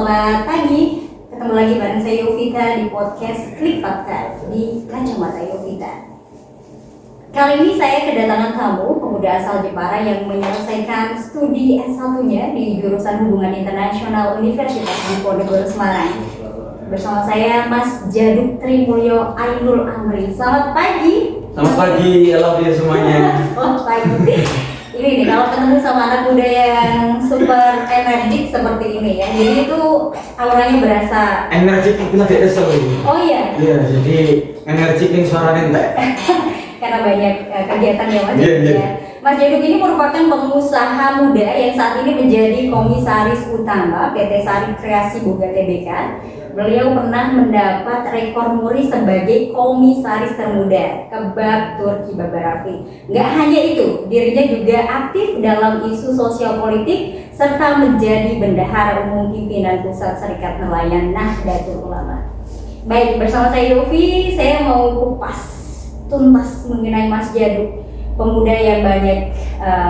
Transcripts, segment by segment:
selamat pagi. Ketemu lagi bareng saya Yovita di podcast Klik Fakta di Kacamata Yovita. Kali ini saya kedatangan tamu pemuda asal Jepara yang menyelesaikan studi S1-nya di jurusan Hubungan Internasional Universitas Diponegoro Semarang. Bersama saya Mas Jaduk Trimulyo Ainul Amri. Selamat pagi. Selamat pagi, halo ya semuanya. Selamat pagi. Ini nih kalau ketemu sama anak muda yang super energik seperti ini ya, jadi itu auranya berasa Energik itu lagi kesel ini. oh iya Iya, jadi energik ini suaranya entek. karena banyak kegiatan ya Mas. Iya, iya. Ya. Mas Jaduk ini merupakan pengusaha muda yang saat ini menjadi komisaris utama PT Sari Kreasi Boga Tbk. Beliau pernah mendapat rekor muri sebagai komisaris termuda Kebab Turki Babarafi. Nggak hanya itu, dirinya juga aktif dalam isu sosial politik serta menjadi bendahara umum pimpinan Pusat Serikat Nelayan Nahdlatul Ulama. Baik, bersama saya Yofi, saya mau kupas tuntas mengenai Mas Jaduk, pemuda yang banyak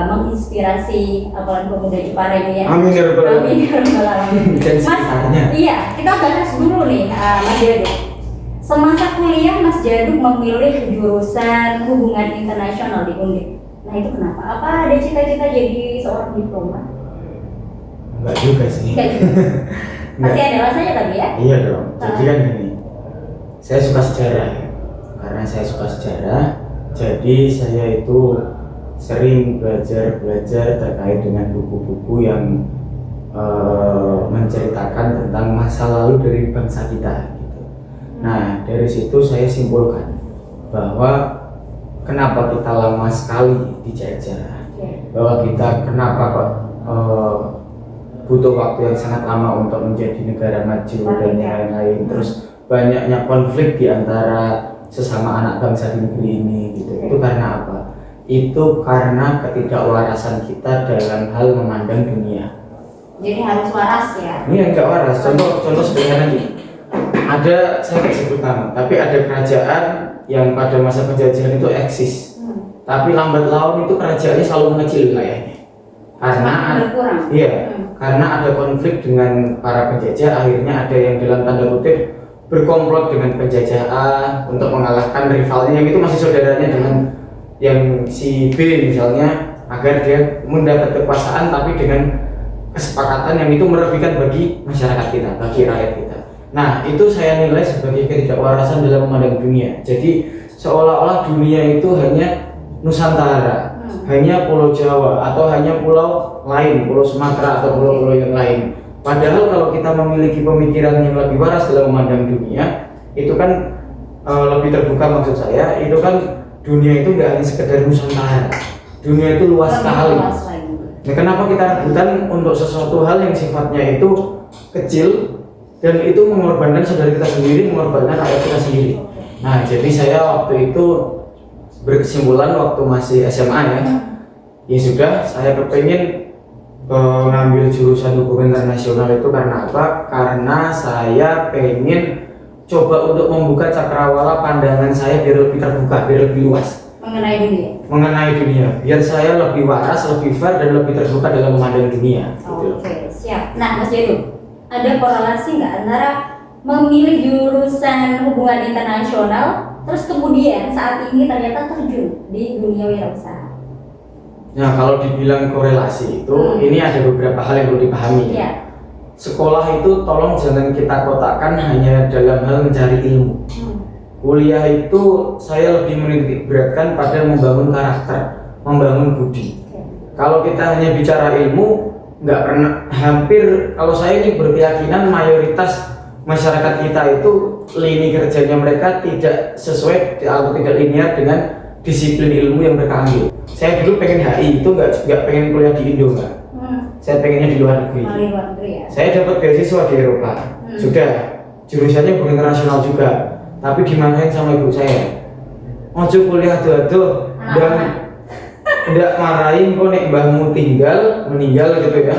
menginspirasi apalagi pemuda Jepara ini ya. Amin ya rabbal alamin. Amin ya rabbal alamin. Dan Mas, sekitarnya. iya, kita bahas dulu nih Mas Jaduk. Semasa kuliah Mas Jaduk memilih jurusan Hubungan Internasional di Undip. Nah itu kenapa? Apa ada cita-cita jadi seorang diplomat? Enggak juga sih. Enggak juga. Pasti ada alasannya tadi ya? Iya dong. Jadi kan gini, saya suka sejarah. Karena saya suka sejarah, jadi saya itu sering belajar terkait dengan buku-buku yang menceritakan tentang masa lalu dari bangsa kita gitu. Nah, dari situ saya simpulkan bahwa kenapa kita lama sekali dijajah, bahwa kita kenapa kok butuh waktu yang sangat lama untuk menjadi negara maju dan yang lain-lain, terus banyaknya konflik di antara sesama anak bangsa di negeri ini gitu. Itu karena apa? Itu karena ketidakwarasan kita dalam hal memandang dunia. Jadi harus waras ya? Ini enggak waras. Contoh sederhana nih. Ada, saya nggak sebut nama, tapi ada kerajaan yang pada masa penjajahan itu eksis. Tapi lambat laun itu kerajaannya selalu mengecil wilayahnya. Karena berkurang. Iya, karena ada konflik dengan para penjajah, akhirnya ada yang dalam tanda kutip berkomplot dengan penjajah A untuk mengalahkan rivalnya yang itu masih saudaranya dengan yang si B misalnya, agar dia mendapat kekuasaan tapi dengan kesepakatan yang itu merugikan bagi masyarakat kita, bagi rakyat kita. Nah, itu saya nilai sebagai ketidakwarasan dalam memandang dunia. Jadi seolah-olah dunia itu hanya Nusantara, hanya Pulau Jawa atau hanya pulau lain, Pulau Sumatera atau pulau-pulau yang lain. Padahal kalau kita memiliki pemikiran yang lebih waras dalam memandang dunia, itu kan lebih terbuka maksud saya, itu kan dunia itu nggak hanya sekedar Nusantara, dunia itu luas sekali. Nah, kenapa kita rebutan untuk sesuatu hal yang sifatnya itu kecil dan itu mengorbankan saudara kita sendiri, mengorbankan rakyat kita sendiri. Nah, jadi saya waktu itu berkesimpulan waktu masih SMA ya sudah, saya kepengen ngambil jurusan hubungan internasional itu karena apa? Karena saya pengen coba untuk membuka cakrawala pandangan saya biar lebih terbuka, biar lebih luas mengenai dunia, biar saya lebih waras, lebih fair dan lebih terbuka dalam memandang dunia. Oke, siap. Nah, Mas Jaduk, ada korelasi nggak antara memilih jurusan hubungan internasional terus kemudian saat ini ternyata terjun di dunia wirausaha? Nah, kalau dibilang korelasi itu, ini ada beberapa hal yang perlu dipahami. Ya. Sekolah itu tolong jangan kita kotakkan hanya dalam hal mencari ilmu. Kuliah itu saya lebih menitik beratkan pada membangun karakter, membangun budi. Kalau kita hanya bicara ilmu, nggak pernah, hampir kalau saya ini berkeyakinan mayoritas masyarakat kita itu lini kerjanya mereka tidak sesuai atau tidak linear dengan disiplin ilmu yang mereka ambil. Saya dulu pengen HI itu nggak pengen kuliah di Indo nggak. Saya pengennya di luar negeri. Ya? Saya dapat beasiswa di Eropa. Sudah, jurusannya hubungan internasional juga. Tapi dimarahin sama ibu saya. Ojo kuliah tuh dan tidak marahin kok nek mbahmu meninggal gitu ya.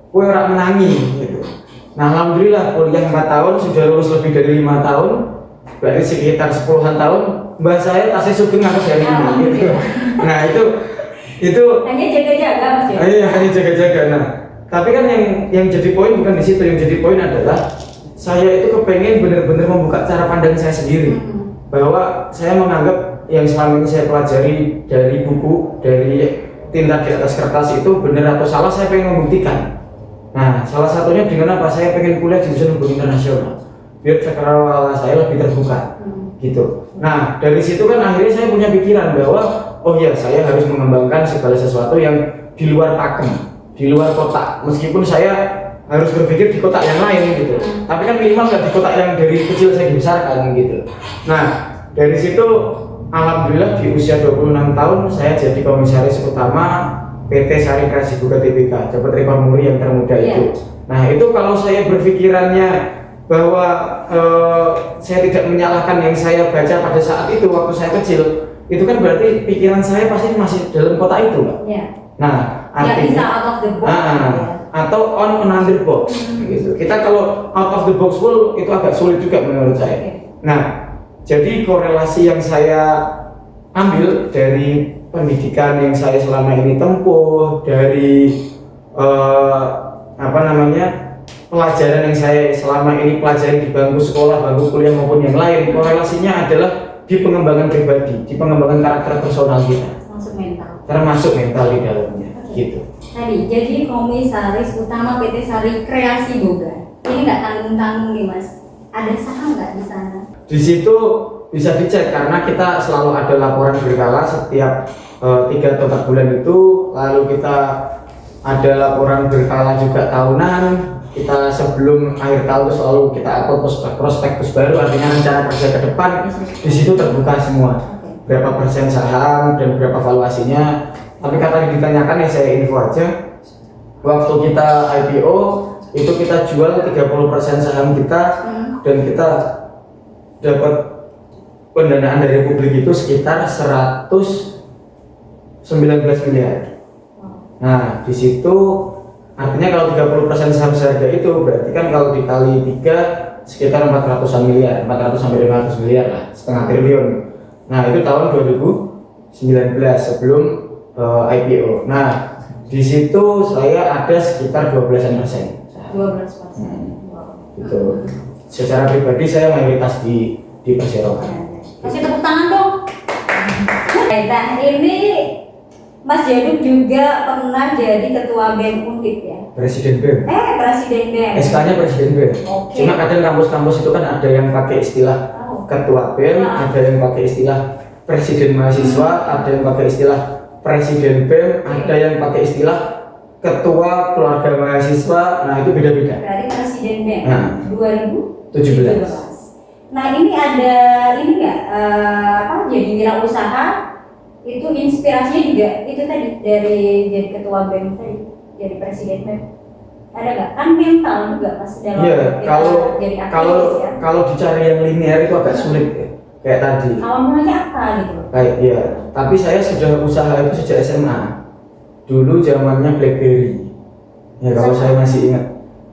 Kowe ora menangi gitu. Nah, alhamdulillah kuliah 4 tahun sudah lulus lebih dari 5 tahun. Berarti sekitar 10-an tahun mbah saya tasnya sugeng aku hari ini gitu. Nah, itu hanya jaga-jaga Mas ya? Iya, hanya jaga-jaga. Nah, Tapi kan yang jadi poin bukan di situ, yang jadi poin adalah saya itu kepengen benar-benar membuka cara pandang saya sendiri, bahwa saya menganggap yang selama ini saya pelajari dari buku, dari tinta di atas kertas itu benar atau salah, saya pengen membuktikan. Nah, salah satunya dengan apa? Saya pengen kuliah jurusan hukum internasional, biar cakrawala saya lebih terbuka, gitu. Nah, dari situ kan akhirnya saya punya pikiran bahwa oh ya, saya harus mengembangkan segala sesuatu yang di luar pakem, di luar kotak. Meskipun saya harus berpikir di kotak yang lain gitu, tapi kan minimal nggak di kotak yang dari kecil saya dibesarkan gitu. Nah, dari situ alhamdulillah di usia 26 tahun saya jadi komisaris utama PT Sari Kreasi Boga Tbk, dapat rekor muri yang termuda itu. Nah, itu kalau saya berpikirannya bahwa saya tidak menyalahkan yang saya baca pada saat itu waktu saya kecil, itu kan berarti pikiran saya pasti masih dalam kotak itu, Mbak. Nah, artinya bisa out of the box. Atau on another box gitu. Kita kalau out of the box full itu agak sulit juga menurut saya. Nah, jadi korelasi yang saya ambil dari pendidikan yang saya selama ini tempuh, dari pelajaran yang saya selama ini pelajari di bangku sekolah, bangku kuliah maupun yang lain, korelasinya adalah di pengembangan pribadi, di pengembangan karakter personal kita, termasuk mental di dalamnya, gitu. Tadi jadi komisaris utama PT Sari Kreasi Boga, ini nggak tanggung-tanggung nih Mas, ada saham nggak di sana? Di situ bisa dicek karena kita selalu ada laporan berkala setiap 3 atau 4 bulan itu, lalu kita ada laporan berkala juga tahunan. Kita sebelum akhir tahun selalu kita upload prospektus baru, artinya rencana kerja ke depan. Di situ terbuka semua, berapa persen saham dan berapa valuasinya. Tapi kata yang ditanyakan ya saya info aja, waktu kita IPO itu kita jual 30% saham kita dan kita dapat pendanaan dari publik itu sekitar 119 miliar. Nah, di situ artinya kalau 30% saham seharga itu berarti kan kalau dikali 3 sekitar 400-an miliar, 400 sampai 500 miliar lah, setengah triliun. Nah, itu tahun 2019 sebelum IPO. Nah, di situ saya ada sekitar 12%. 12%. Gitu. Secara pribadi saya mayoritas di perserokan. Kasih tepuk tangan dong. Nah, ini Mas Jaduk juga pernah jadi ketua BEM Undip ya? Presiden BEM. Presiden BEM. SK-nya Presiden BEM. Cuma kadang kampus-kampus itu kan ada yang pakai istilah ketua BEM, ada yang pakai istilah presiden mahasiswa, ada yang pakai istilah presiden BEM, ada yang pakai istilah ketua keluarga mahasiswa. Nah, itu beda-beda. Berarti presiden BEM 2017. Nah, ini ada ini nggak jadi wirausaha itu inspirasinya juga itu tadi dari jadi ketua BEM tadi, jadi presiden BEM. Ada nggak? Kan mental juga pas dalam jadi aktivis ya. Kalau dicari yang linear itu agak sulit ya. Kayak tadi. Awal mulanya apa gitu? Kayak iya, tapi saya sudah usaha itu sejak SMA. Dulu zamannya BlackBerry. Ya kalau saya masih ingat.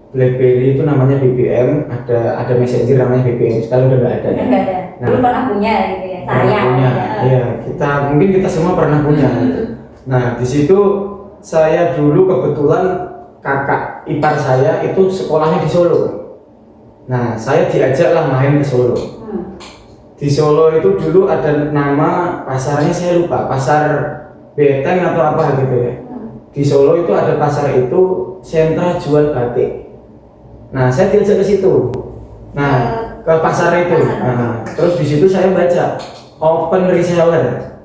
BlackBerry itu namanya BBM, ada messenger namanya BBM. Sekarang udah nggak ada. Nggak ada. Nah, dulu pernah punya gitu ya. Saya punya. Iya, mungkin kita semua pernah punya. Gitu. Nah, di situ saya dulu kebetulan kakak ipar saya itu sekolahnya di Solo. Nah, saya diajaklah main ke Solo. Di Solo itu dulu ada nama pasarnya saya lupa, pasar Beteng atau apa gitu ya. Di Solo itu ada pasar itu sentra jual batik. Nah, saya diajak ke situ. Nah, ke pasar itu. Nah, terus di situ saya baca open reseller.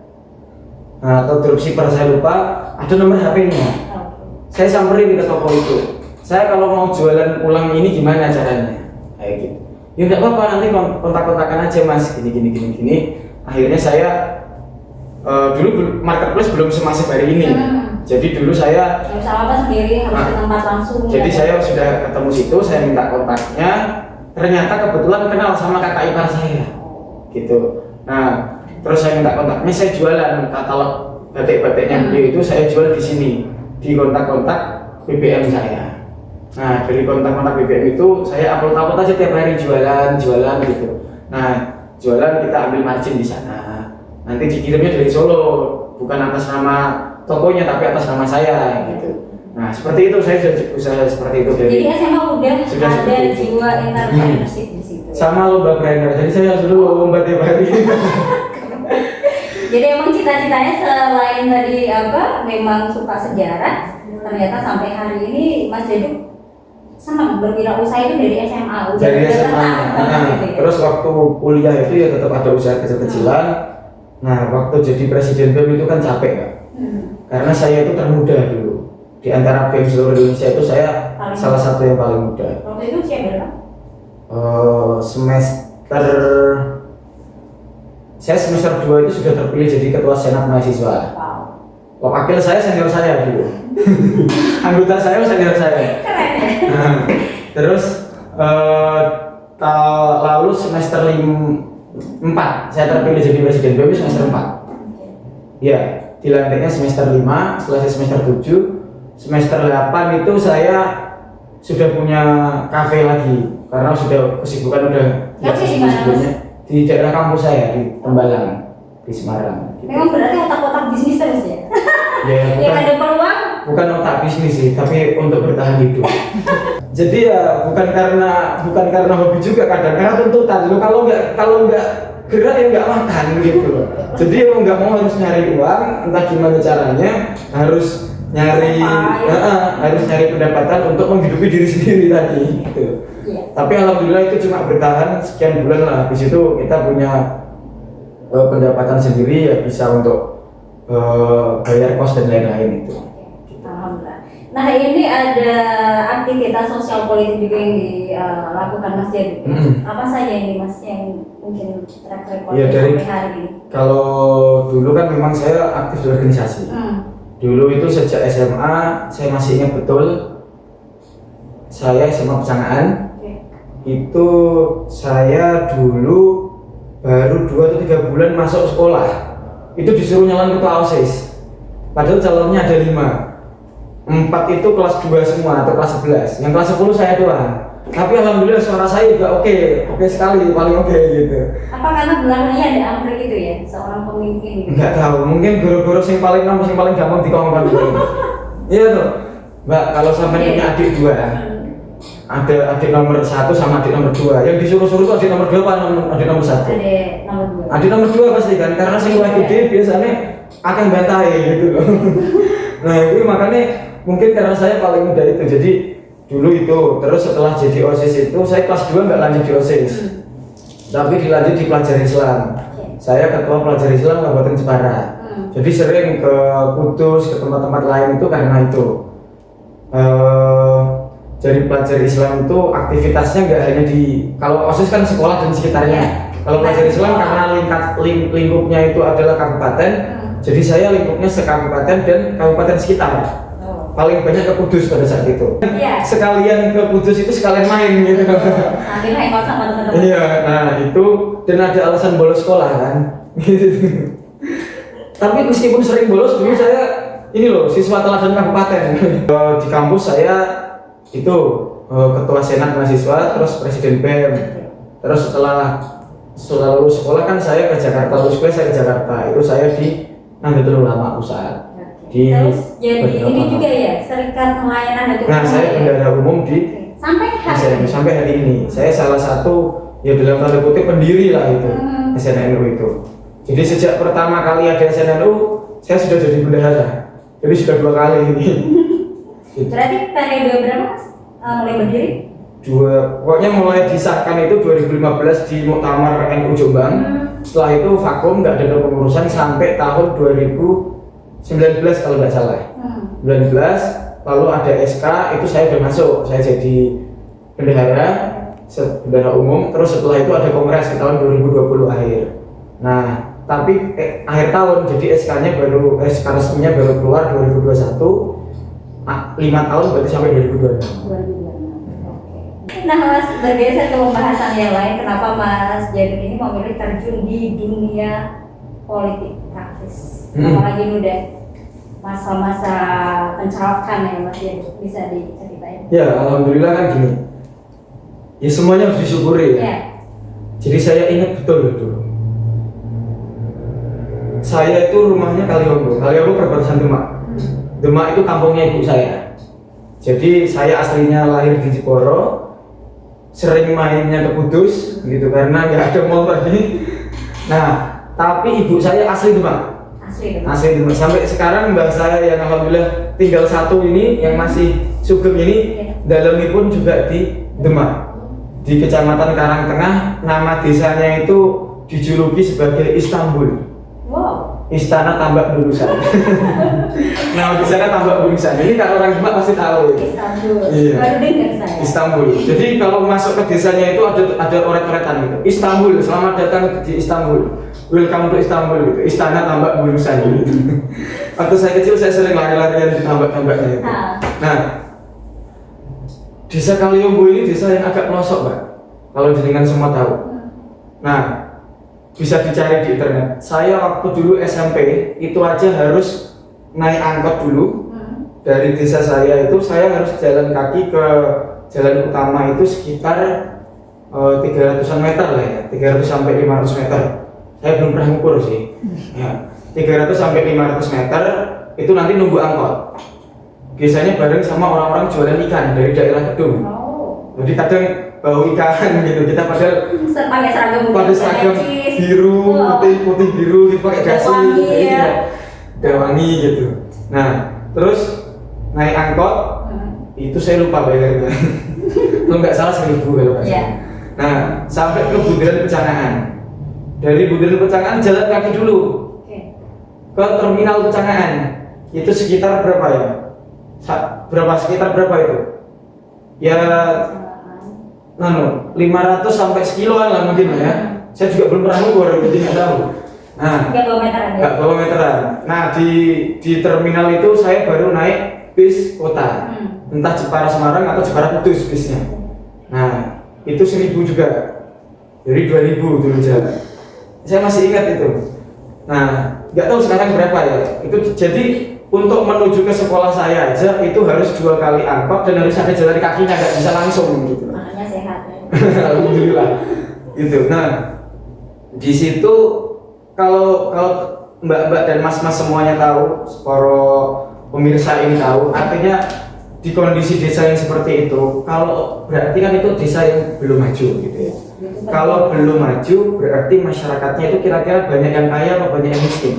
Nah, atau dropshipper saya lupa, ada nomor HP-nya. Saya samperin ke toko itu. Saya kalau mau jualan ulang ini gimana caranya? Kayak gitu. Ya enggak apa-apa, nanti kontak-kontakan aja Mas, gini. Akhirnya saya dulu marketplace belum semasif hari ini. Jadi dulu saya sendiri harus ke tempat langsung. Jadi saya sudah ketemu situ, saya minta kontaknya. Ternyata kebetulan kenal sama kakak ipar saya. Gitu. Nah, terus saya minta kontaknya, saya jualan katalog batik-batiknya beliau itu saya jual di sini. Di kontak-kontak BBM saya. Nah, dari kontak-kontak BBM itu saya upload aja tiap hari jualan gitu. Nah, jualan kita ambil margin di sana. Nanti dikirimnya dari Solo, bukan atas nama tokonya tapi atas nama saya gitu. Nah seperti itu, saya sudah usaha seperti itu dari. Jadi SMA udah Sudah ada seperti itu. jiwa entrepreneurship di situ. Sama lomba brainer, jadi saya harus dulu lomba tiap hari. Jadi emang cita-citanya selain tadi apa, memang suka sejarah, ternyata sampai hari ini Mas Deduk senang berwirausaha itu dari SMA. Dari SMA. Gitu ya. Terus waktu kuliah itu ya tetap ada usaha kecil-kecilan. Nah waktu jadi presiden BEM itu kan capek Kak. Karena saya itu termuda dulu. Di antara BEM seluruh Indonesia itu saya Paling salah satu yang paling muda. Waktu itu siapa berapa? Saya semester 2 itu sudah terpilih jadi ketua senat mahasiswa. Wow. Wakil saya senior saya dulu. Anggota saya senior saya. Keren ya. Nah, terus lalu semester 4 saya terpilih jadi presiden BEM semester 4. Ya, dilantiknya semester 5, selesai semester 7. Semester 8 itu saya sudah punya kafe lagi karena sudah kesibukan udah Kafe di mana, Mas? di daerah kampus saya di Tembalang di Semarang. Memang berarti otak-otak bisnis terus ya? Ya, Yang ada peluang. bukan otak bisnis sih, tapi untuk bertahan hidup. Jadi ya bukan karena hobi juga kadang, karena tuntutan. Lo kalau nggak gerak ya nggak makan gitu loh. Jadi mau nggak mau harus nyari uang, entah gimana caranya, harus nyari pendapatan untuk menghidupi diri sendiri tadi gitu. Iya. Tapi alhamdulillah itu cuma bertahan sekian bulan lah. Habis itu kita punya pendapatan sendiri ya, bisa untuk bayar kos dan lain-lain itu. Alhamdulillah. Nah ini ada aktivitas sosial politik juga yang dilakukan Mas Deduk. Apa saja ini Mas yang mungkin track record Ya, dari sampai hari ini? kalau dulu kan memang saya aktif di organisasi. Dulu itu sejak SMA saya masih ingat betul. Saya SMA Pecangaan. Itu saya dulu baru 2 atau 3 bulan masuk sekolah. Itu disuruh nyalon ketua OSIS. Padahal calonnya ada 5. 4 itu kelas 2 semua atau kelas 11. Yang kelas 10 saya doang. Tapi alhamdulillah suara saya juga oke sekali, paling oke gitu. Apa karena belakangnya ada Amrik itu ya, seorang pemimpin gitu? Enggak tahu, mungkin guru-guru yang paling gampang dikongkon gitu. Iya tuh, Mbak, kalau sampai punya adik 2, ada adik nomor 1 sama adik nomor 2. Yang disuruh-suruh itu adik nomor 2 apa adik nomor 1? Adik nomor 2. Adik nomor 2 pasti kan, karena sing luwih gede biasanya akan bantai gitu loh. Nah, itu makanya mungkin karena saya paling muda itu, jadi dulu itu. Terus setelah jadi OSIS itu saya kelas 2 nggak lanjut di OSIS, tapi dilanjut di pelajar Islam. Saya ketua pelajar Islam Kabupaten Jepara. Jadi sering ke Kudus, ke tempat-tempat lain itu karena itu. Jadi pelajar Islam itu aktivitasnya nggak hanya di, kalau OSIS kan sekolah dan sekitarnya. Kalau pelajar Islam karena lingkupnya itu adalah kabupaten, jadi saya lingkupnya sekabupaten dan kabupaten sekitar. Paling banyak ke Kudus pada saat itu. Sekalian ke Kudus itu sekalian main gitu. Sambil hangout sama teman-teman. Iya, nah itu, dan ada alasan bolos sekolah kan. Tapi meskipun sering bolos, dulu saya ini loh siswa teladan kabupaten. Di kampus saya itu ketua senat mahasiswa, terus presiden BEM. Terus setelah lulus sekolah kan saya ke Jakarta, lulus kuliah saya ke Jakarta. Itu saya di Nahdlatul Ulama Pusat. Terus jadi ini juga ya, Serikat Pelayanan Datuk. Nah, saya bendahara umum di sampai hari ini. Sampai hari ini. Saya salah satu ya dalam tanda kutip pendiri lah itu SNNU itu. Jadi sejak pertama kali ada SNNU, saya sudah jadi bendahara. Jadi sudah 2 kali ini. Berarti periode berapa Mas mulai berdiri? Pokoknya mulai disahkan itu 2015 di Muktamar NU Jombang. Setelah itu vakum, nggak ada kepengurusan sampai tahun 2019 kalau nggak salah. 19, lalu ada SK, itu saya udah masuk, saya jadi bendahara umum. Terus setelah itu ada kongres di tahun 2020 akhir. Nah, tapi akhir tahun, jadi SK-nya baru, SK resminya baru keluar 2021. 5 tahun berarti sampai 2026. Nah Mas, bergeser ke pembahasan yang lain, kenapa Mas Deduk ini memilih terjun di dunia politik praktis? Apalagi ini udah masa-masa pencalokan ya Mas Deduk, bisa diceritain? Ya, alhamdulillah kan gini. Ya semuanya harus disyukuri ya. Jadi saya ingat betul dulu. Saya itu rumahnya Kalihongo perbatasan Demak. Demak itu kampungnya ibu saya. Jadi saya aslinya lahir di Jeporo, sering mainnya ke Kudus gitu karena nggak ada mall tadi. Nah, tapi ibu saya asli Demak. Asli Demak. Sampai sekarang mbak saya yang alhamdulillah tinggal satu ini yang masih sugeng ini, dalamnya pun juga di Demak. Di Kecamatan Karangtengah, nama desanya itu dijuluki sebagai Istanbul. Wow. Istana Tambak Bulusan. Nah, di sana Tambak Bulusan. Ini kalau orang Demak pasti tahu. Istanbul. Iya. Baru dengar saya. Istanbul. Jadi kalau masuk ke desanya itu ada oret-oretan gitu. Istanbul, selamat datang di Istanbul. Welcome to Istanbul gitu. Istana Tambak Bulusan gitu. Waktu saya kecil saya sering lari-larian di tambak-tambaknya itu. Nah, Desa Kaliombo ini desa yang agak pelosok, Mbak. Kalau jenengan semua tahu. Nah, bisa dicari di internet. Saya waktu dulu SMP itu aja harus naik angkot dulu. Dari desa saya itu saya harus jalan kaki ke jalan utama itu sekitar 300-an meter lah ya, 300 sampai 500 meter. Saya belum pernah ngukur sih. Ya, 300 sampai 500 meter itu nanti nunggu angkot. Biasanya bareng sama orang-orang jualan ikan dari daerah Kedung. Jadi kadang bau ikan gitu, kita padahal pakai seragam biru, putih biru gitu, pakai dasi gitu, udah wangi gitu. Nah, terus naik angkot, itu saya lupa bayarnya. Kalau nggak salah 1.000 kalau nggak salah. Nah, sampai ke Bundaran Pecangaan. Dari Bundaran Pecangaan jalan kaki dulu ke Terminal Pecangaan. Itu sekitar berapa ya? Sekitar berapa itu? Ya 500 sampai sekiloan lah mungkin ya. Saya juga belum pernah ngukur, jadi nggak tahu. Nah, nggak bawa meteran. Nah, di terminal itu saya baru naik bis kota, entah Jepara Semarang atau Jepara Kudus bisnya. Nah, itu 1.000 juga, jadi 2.000 dulu jalan. Saya masih ingat itu. Nah, nggak tahu sekarang berapa ya. Itu jadi untuk menuju ke sekolah saya aja itu harus 2 kali angkot dan harus ada jalan kakinya, nggak bisa langsung gitu. Makanya sehat ya. Alhamdulillah. Gitu. Nah, di situ kalau mbak-mbak dan mas-mas semuanya tahu, para pemirsa ini tahu, artinya di kondisi desa yang seperti itu, kalau berarti kan itu desa yang belum maju gitu ya. Kalau belum maju berarti masyarakatnya itu kira-kira banyak yang kaya atau banyak yang miskin?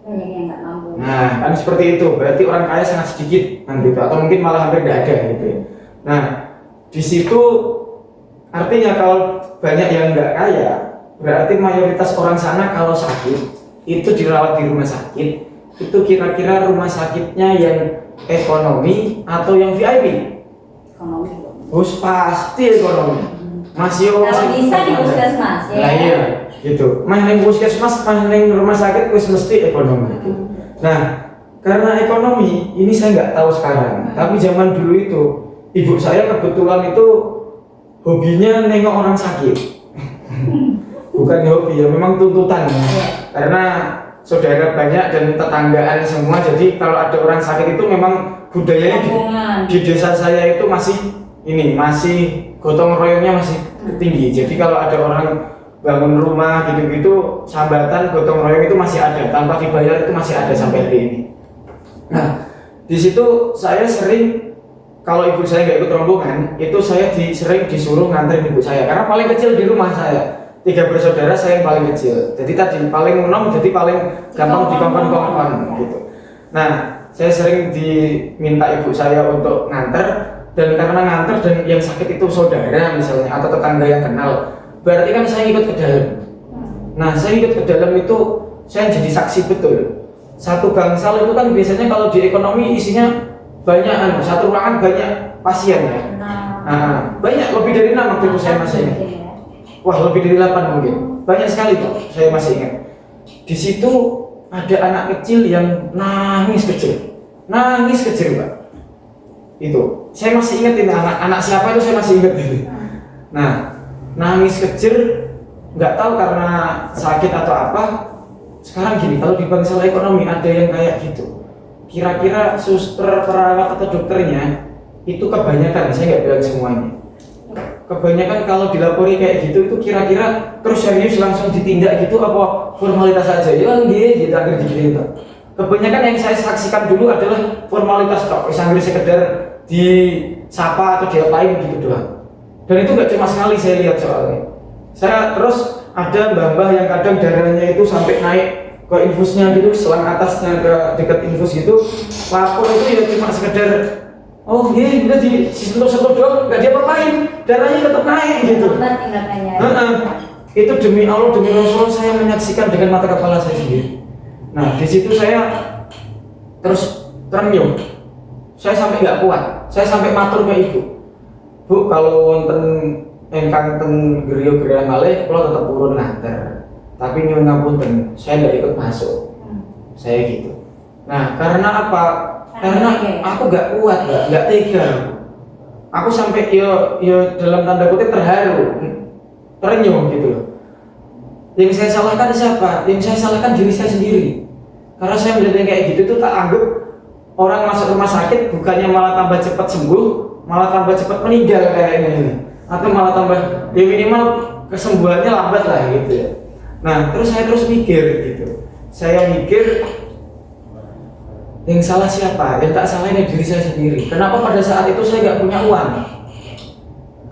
Banyak yang nggak mampu. Nah, kan seperti itu. Berarti orang kaya sangat sedikit kan gitu, atau mungkin malah hampir nggak ada gitu ya. Nah, di situ artinya kalau banyak yang nggak kaya, berarti mayoritas orang sana kalau sakit itu dirawat di rumah sakit. Itu kira-kira rumah sakitnya yang ekonomi atau yang VIP? Ekonomi. Pasti ekonomi. Masih kalau bisa di puskesmas ya. Nah, iya, gitu. Main puskesmas, main rumah sakit wis mesti ekonomi. Gitu. Nah, karena ekonomi ini saya nggak tahu sekarang, tapi zaman dulu itu ibu saya kebetulan itu hobinya nengok orang sakit. Bukan hobi ya, memang tuntutan ya. Karena saudara banyak dan tetanggaan semua, jadi kalau ada orang sakit itu memang budayanya di desa saya itu masih gotong royongnya masih tinggi. Jadi kalau ada orang bangun rumah gitu-gitu, sambatan gotong royong itu masih ada, tanpa dibayar itu masih ada sampai hari ini. Nah, di situ saya sering, kalau ibu saya nggak ikut rombongan, itu saya sering disuruh nganterin ibu saya, karena paling kecil di rumah saya. 3 bersaudara, saya yang paling kecil. Jadi tadi paling menom, jadi paling gampang dikongkon-kongkon gitu. Nah, saya sering diminta ibu saya untuk nganter, dan karena nganter dan yang sakit itu saudara misalnya atau tetangga yang kenal, berarti kan saya ikut ke dalam. Nah, saya ikut ke dalam itu saya jadi saksi betul. Satu bangsal itu kan biasanya kalau di ekonomi isinya banyak, satu ruangan banyak pasien ya. Nah, banyak, lebih dari 6 waktu itu saya masih ingat. Wah, lebih dari 8 mungkin. Banyak sekali kok, saya masih ingat. Di situ ada anak kecil yang nangis kecil, Pak. Itu, saya masih ingat ini anak siapa itu saya masih ingat ini. Nah, nangis kecil, nggak tahu karena sakit atau apa. Sekarang gini, kalau di bangsal ekonomi ada yang kayak gitu. Kira-kira suster, perawat atau dokternya itu kebanyakan, saya nggak bilang semuanya. Kebanyakan kalau dilapori kayak gitu itu kira-kira terus serius langsung ditindak gitu apa formalitas saja? Ya gitu akhir gitu. Kebanyakan yang saya saksikan dulu adalah formalitas kok, sambil sekedar disapa atau diapain gitu doang. Dan itu nggak cuma sekali saya lihat soalnya. Saya terus ada mbah-mbah yang kadang darahnya itu sampai naik ke infusnya gitu, selang atasnya ke dekat infus gitu, lapor itu ya cuma sekedar oh iya udah di sentuh-sentuh doang, nggak diapa-apain, darahnya tetap naik gitu. Itu demi Allah, demi Rasulullah saya menyaksikan dengan mata kepala saya sendiri. Nah di situ saya terus terenyuh, saya sampai nggak kuat, saya sampai matur ke ibu, Bu kalau wonten engkang ten griya-griya malih kula tetep purun nganter. Tapi nyuwun ngapunten, saya nggak ikut masuk. Saya gitu. Nah, karena apa? Karena aku nggak kuat, nggak tega. Aku sampai yo dalam tanda kutip terharu, terenyuh gitu loh. Yang saya salahkan siapa? Yang saya salahkan diri saya sendiri. Karena saya melihat yang kayak gitu tuh tak anggap orang masuk rumah sakit bukannya malah tambah cepat sembuh, malah tambah cepat meninggal kayaknya ini. Atau malah tambah ya minimal kesembuhannya lambat lah gitu ya. Nah terus saya terus mikir gitu, saya mikir yang salah siapa? Yang tak salah ini diri saya sendiri. Kenapa pada saat itu saya nggak punya uang?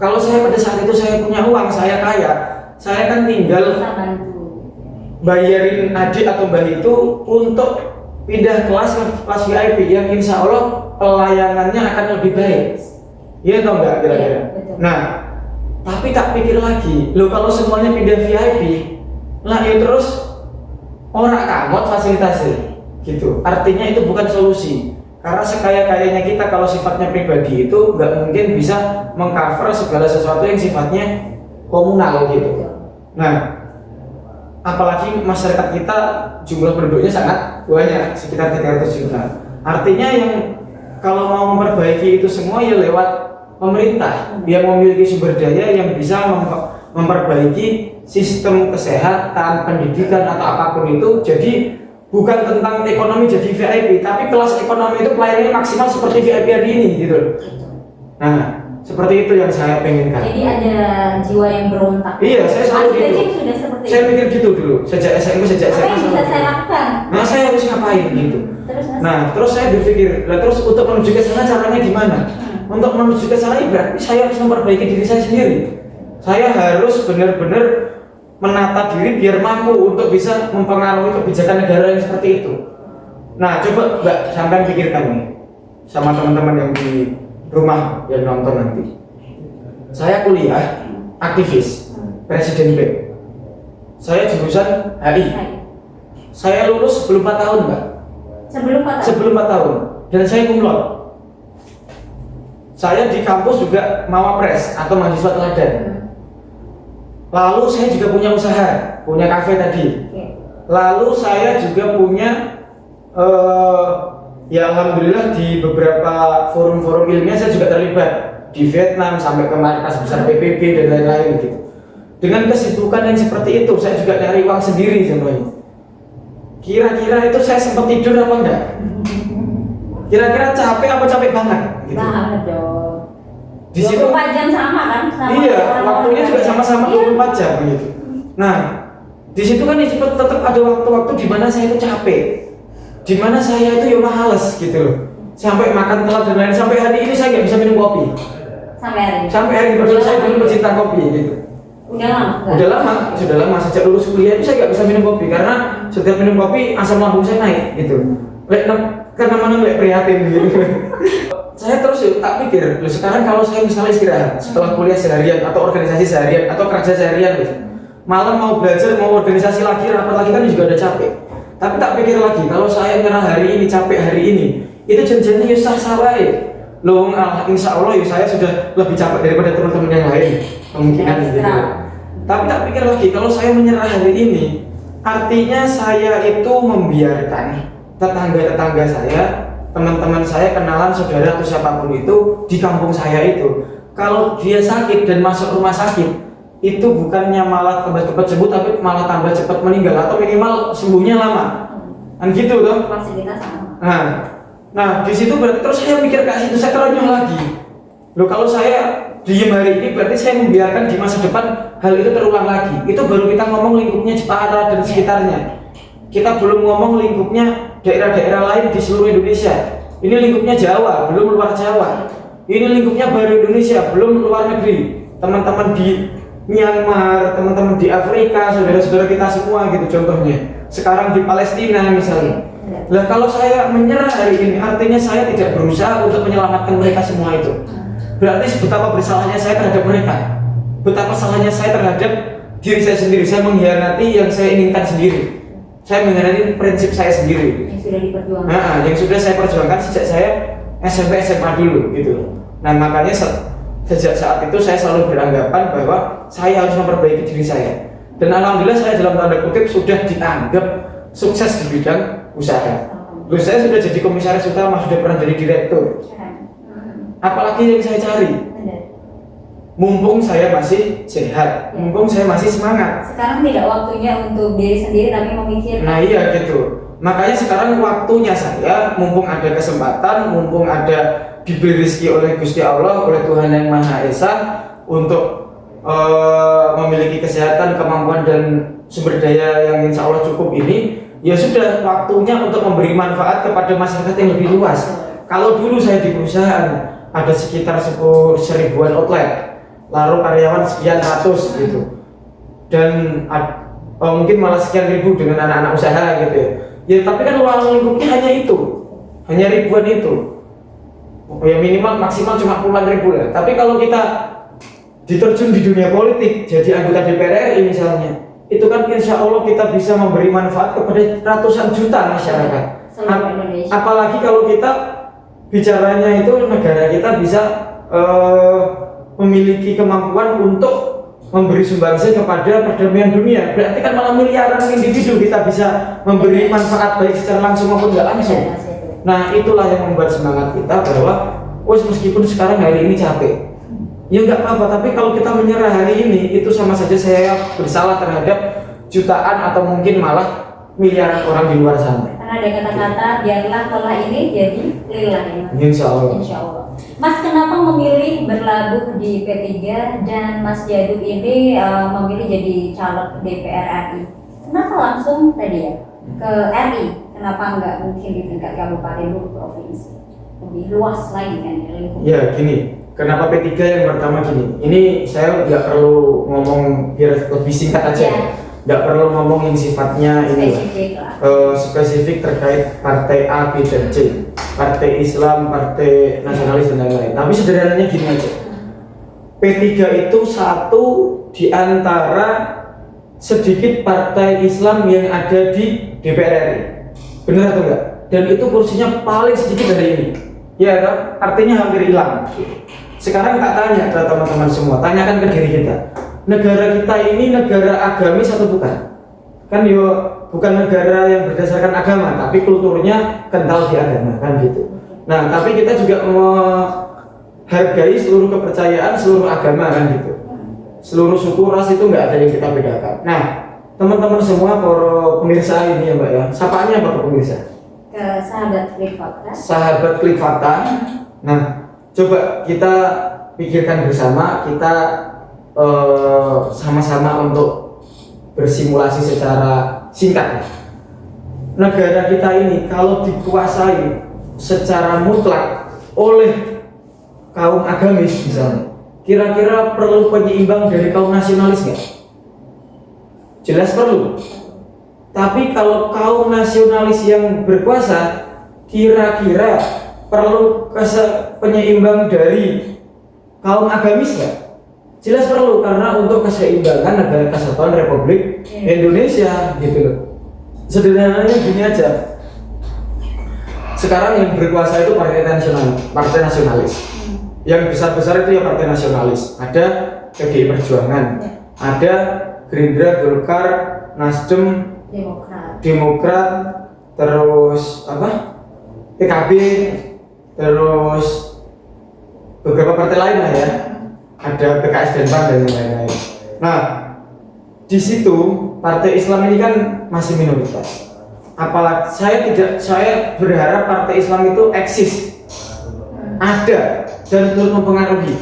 Kalau saya pada saat itu saya punya uang, saya kaya, saya kan tinggal bayarin adik atau mbak itu untuk pindah kelas ke kelas VIP yang insya Allah pelayanannya akan lebih baik. Iya atau enggak kira-kira? Nah, tapi tak pikir lagi, lo kalau semuanya pindah VIP, lah ya terus orang kamot fasilitasnya, gitu. Artinya itu bukan solusi. Karena sekaya-kayanya kita kalau sifatnya pribadi itu nggak mungkin bisa mengcover segala sesuatu yang sifatnya komunal gitu. Nah, apalagi masyarakat kita jumlah penduduknya sangat banyak, sekitar 300 juta. Artinya yang kalau mau memperbaiki itu semua ya lewat pemerintah yang memiliki sumber daya yang bisa memperbaiki sistem kesehatan, pendidikan atau apapun itu. Jadi bukan tentang ekonomi jadi VIP, tapi kelas ekonomi itu pelayanannya maksimal seperti VIP hari ini gitu. Nah, seperti itu yang saya pengenkan. Jadi ada jiwa yang berontak. Iya, saya selalu gitu. Sudah seperti saya mikir gitu dulu sejak SMP, sejak apa yang bisa saya lakukan? Nah, saya harus ngapain gitu. Terus saya berpikir, terus untuk menuju ke sana caranya gimana? Untuk menuju ke sana berarti saya harus memperbaiki diri saya sendiri. Saya harus benar-benar menata diri biar mampu untuk bisa mempengaruhi kebijakan negara yang seperti itu. Nah, coba Mbak sampai pikirkan nih sama teman-teman yang di rumah yang nonton nanti. Saya kuliah aktivis, presiden BEM. Saya jurusan HI. Saya lulus sebelum 4 tahun, Mbak. Sebelum 4 tahun. Dan saya cum laude. Saya di kampus juga mawapres atau mahasiswa teladan. Lalu saya juga punya usaha, punya kafe tadi. Lalu saya juga punya ya alhamdulillah di beberapa forum-forum ilmiah saya juga terlibat di Vietnam sampai ke markas besar PBB dan lain-lain gitu. Dengan kesibukan yang seperti itu saya juga cari uang sendiri semuanya. Kira-kira itu saya sempat tidur apa enggak? Kira-kira capek apa capek banget? Gitu. Banget dong. Di situ 24 jam sama kan? Iya, waktunya juga sama-sama 24 jam gitu. Nah, di situ kan tetap ada waktu-waktu di mana saya itu capek. Di mana saya itu ya males gitu loh. Sampai makan telat dan lain, sampai hari ini saya nggak bisa minum kopi. Sampai hari ini padahal saya dulu pecinta kopi gitu. Sudah lama sejak lulus kuliah itu saya nggak bisa minum kopi karena setiap minum kopi asam lambung saya naik gitu. Karena mana prihatin gitu. Saya terus tak pikir, sekarang kalau saya misalnya istirahat setelah kuliah seharian atau organisasi seharian atau kerja seharian gitu, malam mau belajar, mau organisasi lagi, rapat lagi kan juga udah capek. Tapi tak pikir lagi, kalau saya nyerah hari ini, capek hari ini, itu janjinya ya sah-sah baik. Loh, insya Allah ya saya sudah lebih capek daripada teman-teman yang lain, kemungkinan gitu. Tapi tak pikir lagi, kalau saya menyerah hari ini, artinya saya itu membiarkan tetangga-tetangga saya, teman-teman saya, kenalan, saudara atau siapapun itu di kampung saya itu, kalau dia sakit dan masuk rumah sakit, itu bukannya malah tambah cepat sembuh, tapi malah tambah cepat meninggal atau minimal sembuhnya lama. Kan gitu toh? Fasilitas sama. Nah, di situ berarti terus saya mikir ke situ, saya terenyuh lagi. Loh, kalau saya diem hari ini berarti saya membiarkan di masa depan hal itu terulang lagi. Itu baru kita ngomong lingkupnya Jepara dan sekitarnya. Kita belum ngomong lingkupnya daerah-daerah lain di seluruh Indonesia. Ini lingkupnya Jawa, belum luar Jawa. Ini lingkupnya baru Indonesia, belum luar negeri. Teman-teman di Myanmar, teman-teman di Afrika, saudara-saudara kita semua gitu contohnya. Sekarang di Palestina misalnya. Lah kalau saya menyerah hari ini, artinya saya tidak berusaha untuk menyelamatkan mereka semua itu. Berarti betapa bersalahnya saya terhadap mereka. Betapa salahnya saya terhadap diri saya sendiri. Saya mengkhianati yang saya inginkan sendiri. Saya mengkhianati prinsip saya sendiri. Yang sudah diperjuangkan. Nah, yang sudah saya perjuangkan sejak saya SMP SMA dulu gitu. Nah, makanya sejak saat itu saya selalu beranggapan bahwa saya harus memperbaiki diri saya. Dan alhamdulillah saya dalam tanda kutip sudah dianggap sukses di bidang usaha. Loh, saya sudah jadi komisaris utama, sudah pernah jadi direktur. Apalagi yang saya cari? Mumpung saya masih sehat, mumpung saya masih semangat. Sekarang tidak waktunya untuk diri sendiri tapi memikirkan. Nah iya gitu. Makanya sekarang waktunya saya, mumpung ada kesempatan, mumpung ada diberi rezeki oleh Gusti Allah, oleh Tuhan Yang Maha Esa, untuk memiliki kesehatan, kemampuan dan sumber daya yang insya Allah cukup ini, ya sudah waktunya untuk memberi manfaat kepada masyarakat yang lebih luas. Kalau dulu saya di perusahaan ada sekitar 10.000-an outlet, lalu karyawan sekian ratus gitu, dan mungkin malah sekian ribu dengan anak-anak usaha gitu ya. Ya tapi kan ruang lingkupnya hanya itu, hanya ribuan itu. Ya minimal maksimal cuma puluhan ribu lah. Tapi kalau kita diterjun di dunia politik, jadi anggota DPR RI misalnya, itu kan insya Allah kita bisa memberi manfaat kepada ratusan juta masyarakat. Apalagi kalau kita bicaranya itu negara kita bisa memiliki kemampuan untuk memberi sumbangsi kepada perdamaian dunia. Berarti kan malah miliaran individu kita bisa memberi manfaat baik secara langsung maupun tidak langsung. Nah itulah yang membuat semangat kita bahwa meskipun sekarang hari ini capek, ya nggak apa-apa, tapi kalau kita menyerah hari ini itu sama saja saya bersalah terhadap jutaan atau mungkin malah miliaran orang di luar sana. Karena ada kata-kata biarlah lelah ini jadi lillah ya. Insya Allah. Insya Allah. Mas kenapa memilih berlabuh di P3 dan Mas Jaduk ini memilih jadi caleg DPR RI? Kenapa langsung tadi ya ke RI? Kenapa enggak mungkin di tingkat kabupaten dulu, provinsi? Lebih luas lagi kan lingkupnya. Ya gini, kenapa P3 yang pertama gini? Ini saya nggak perlu ngomong biar lebih singkat aja. Ya. Nggak perlu ngomong yang sifatnya spesifik terkait partai A, B, dan C, partai Islam, partai nasionalis dan lain-lain. Tapi sederhananya gini aja, P3 itu satu di antara sedikit partai Islam yang ada di DPR RI, benar atau enggak? Dan itu kursinya paling sedikit dari ini, ya kan? Artinya hampir hilang. Sekarang tak tanya ke teman-teman semua, tanyakan ke diri kita. Negara kita ini negara agamis atau bukan? Kan yo bukan negara yang berdasarkan agama, tapi kulturnya kental di agama kan gitu. Nah, tapi kita juga menghargai seluruh kepercayaan, seluruh agama kan gitu. Seluruh suku ras itu nggak ada yang kita bedakan. Nah, teman-teman semua para pemirsa ini ya Mbak ya, sapaannya apa pemirsa? Ke sahabat Klik Fakta. Sahabat Klik Fakta. Nah, coba kita pikirkan bersama, kita sama-sama untuk bersimulasi secara singkat. Negara kita ini kalau dikuasai secara mutlak oleh kaum agamis misalnya, kira-kira perlu penyeimbang dari kaum nasionalis nggak? Jelas perlu. Tapi kalau kaum nasionalis yang berkuasa, kira-kira perlu penyeimbang dari kaum agamis nggak? Jelas perlu, karena untuk keseimbangan Negara Kesatuan Republik Indonesia gitu loh. Sederhananya gini aja. Sekarang yang berkuasa itu partai nasionalis. Yang besar-besar itu ya partai nasionalis. Ada PDI Perjuangan, ada Gerindra, Golkar, Nasdem, Demokrat, terus apa? PKB, terus beberapa partai lain lah ya. Ada PKS dan PAN dan lain-lain. Nah, di situ partai Islam ini kan masih minoritas. Apalagi saya berharap partai Islam itu eksis, ada dan turut mempengaruhi.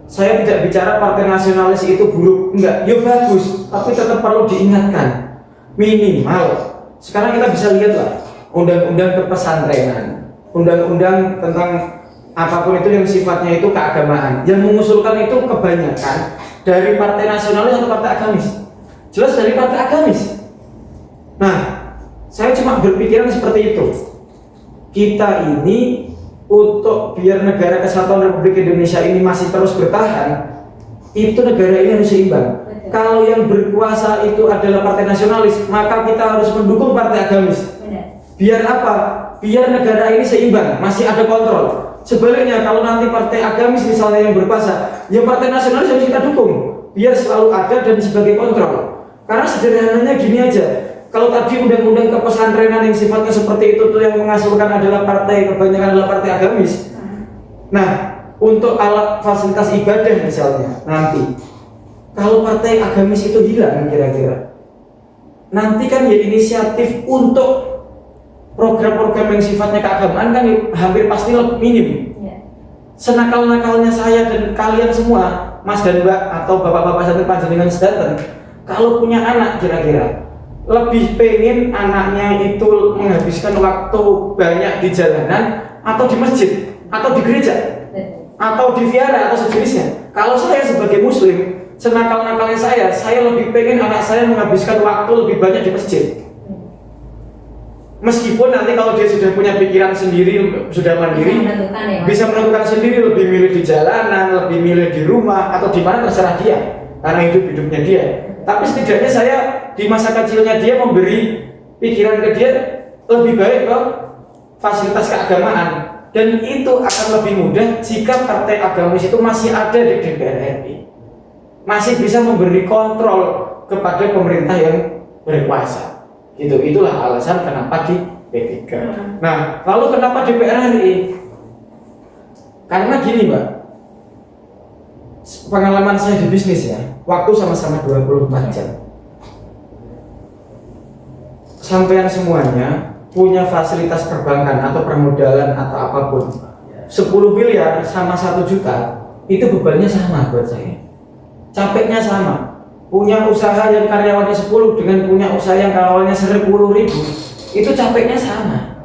Saya tidak bicara partai nasionalis itu buruk, enggak, ya bagus, tapi tetap perlu diingatkan. Minimal, sekarang kita bisa lihat lah, undang-undang kepesantrenan, undang-undang tentang apapun itu yang sifatnya itu keagamaan. Yang mengusulkan itu kebanyakan dari partai nasionalis atau partai agamis. Jelas dari partai agamis. Nah, saya cuma berpikiran seperti itu. Kita ini untuk biar negara kesatuan Republik Indonesia ini masih terus bertahan, itu negara ini harus seimbang. Kalau yang berkuasa itu adalah partai nasionalis, maka kita harus mendukung partai agamis. Biar apa? Biar negara ini seimbang, masih ada kontrol. Sebaliknya kalau nanti partai agamis misalnya yang berkuasa, ya partai nasionalis harus kita dukung, biar selalu ada dan sebagai kontrol. Karena sederhananya gini aja, kalau tadi undang-undang kepesantrenan yang sifatnya seperti itu tuh yang mengasulkan adalah partai, kebanyakan adalah partai agamis. Nah, untuk alat fasilitas ibadah misalnya nanti, kalau partai agamis itu hilang kira-kira, nanti kan ya inisiatif untuk program-program yang sifatnya keagamaan kan hampir pasti minim. Senakal-nakalnya saya dan kalian semua, Mas dan Mbak atau bapak-bapak santri panjenengan sedanten, kalau punya anak kira-kira lebih pengen anaknya itu menghabiskan waktu banyak di jalanan atau di masjid atau di gereja atau di vihara atau sejenisnya. Kalau saya sebagai muslim, senakal-nakalnya saya lebih pengen anak saya menghabiskan waktu lebih banyak di masjid. Meskipun nanti kalau dia sudah punya pikiran sendiri, sudah mandiri, bisa menentukan sendiri, lebih milih di jalanan, lebih milih di rumah atau di mana terserah dia, karena hidupnya dia. Tapi setidaknya saya di masa kecilnya dia memberi pikiran ke dia lebih baik ke fasilitas keagamaan, dan itu akan lebih mudah jika partai agamis itu masih ada di DPR RI, masih bisa memberi kontrol kepada pemerintah yang berkuasa. Itulah alasan kenapa di P3. Nah, lalu kenapa DPR RI? Karena gini, Mbak, pengalaman saya di bisnis ya, waktu sama-sama 24 jam. Sampean semuanya punya fasilitas perbankan atau permodalan atau apapun, 10 miliar sama 1 juta, itu bebannya sama buat saya, capeknya sama. Punya usaha yang karyawannya 10 dengan punya usaha yang karyawannya 10.000, itu capeknya sama.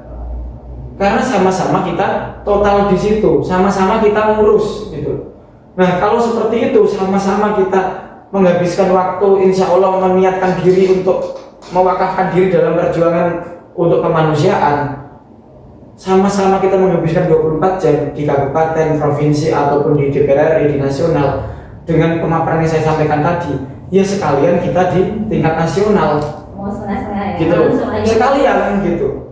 Karena sama-sama kita total di situ, sama-sama kita ngurus gitu. Nah, kalau seperti itu, sama-sama kita menghabiskan waktu, insya Allah meniatkan diri untuk mewakafkan diri dalam perjuangan untuk kemanusiaan. Sama-sama kita menghabiskan 24 jam di kabupaten, provinsi ataupun di DPR RI, di nasional, dengan pemaparan yang saya sampaikan tadi. Ya sekalian kita di tingkat nasional, gitu, sekalian gitu.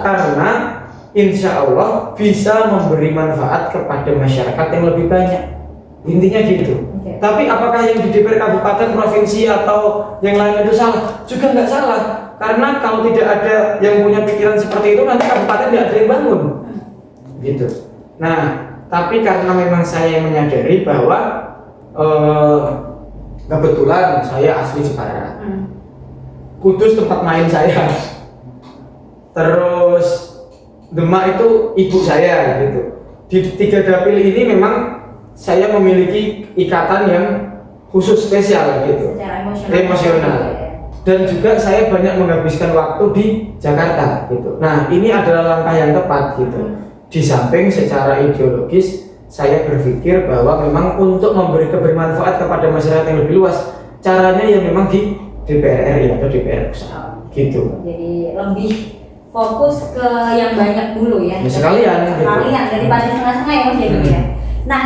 Karena insya Allah bisa memberi manfaat kepada masyarakat yang lebih banyak. Intinya gitu. Tapi apakah yang di DPR kabupaten, provinsi atau yang lain itu salah? Juga nggak salah. Karena kalau tidak ada yang punya pikiran seperti itu, nanti kabupaten tidak ada yang bangun, gitu. Nah, tapi karena memang saya menyadari bahwa kebetulan saya asli Jepara, Kudus tempat main saya, terus Demak itu ibu saya gitu. Di 3 dapil ini memang saya memiliki ikatan yang khusus spesial gitu, emosional. Dan juga saya banyak menghabiskan waktu di Jakarta gitu. Nah, ini adalah langkah yang tepat gitu. Di samping secara ideologis saya berpikir bahwa memang untuk memberi kebermanfaat kepada masyarakat yang lebih luas, caranya ya memang di DPR RI atau DPR pusat gitu. Jadi lebih fokus ke yang banyak dulu ya. Sekalian daripada setengah-setengah ya Mas jadi ya. Nah,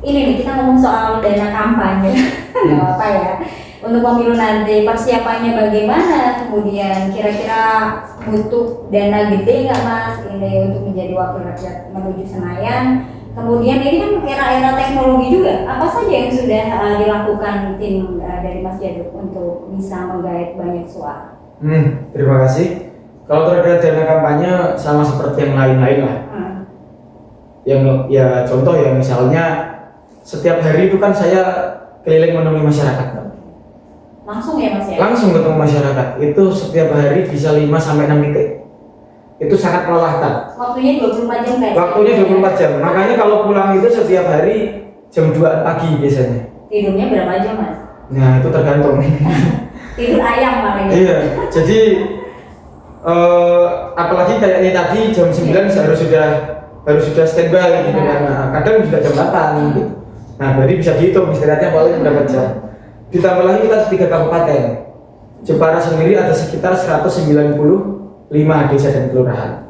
ini nih kita ngomong soal dana kampanye. Nggak apa ya. Untuk pemilu nanti persiapannya bagaimana? Kemudian kira-kira butuh dana gede nggak Mas ini untuk menjadi wakil rakyat menuju Senayan? Kemudian ini kan era-era teknologi juga. Apa saja yang sudah dilakukan tim dari Mas Jaduk untuk bisa menggait banyak suara? Terima kasih. Kalau terkait dana kampanye sama seperti yang lain-lain lah. Yang ya contoh ya misalnya setiap hari itu kan saya keliling menemui masyarakat. Langsung ya Mas ya? Langsung ketemu masyarakat. Itu setiap hari bisa 5 sampai 6 titik. Itu sangat melelahkan. Waktunya 24 jam guys. Waktunya 24 jam. Makanya kalau pulang itu setiap hari jam 2 pagi biasanya. Tidurnya berapa jam Mas? Nah, itu tergantung. Tidur ayam makanya. Iya. Jadi apalagi kayak ini tadi jam 9 harus sudah baru sudah standby gitu kan. Nah, kadang juga jam 8 gitu. Nah, jadi bisa dihitung istirahatnya paling berapa jam. Ditambah lagi kita 3 kabupaten. Jepara sendiri ada sekitar 195 desa dan kelurahan.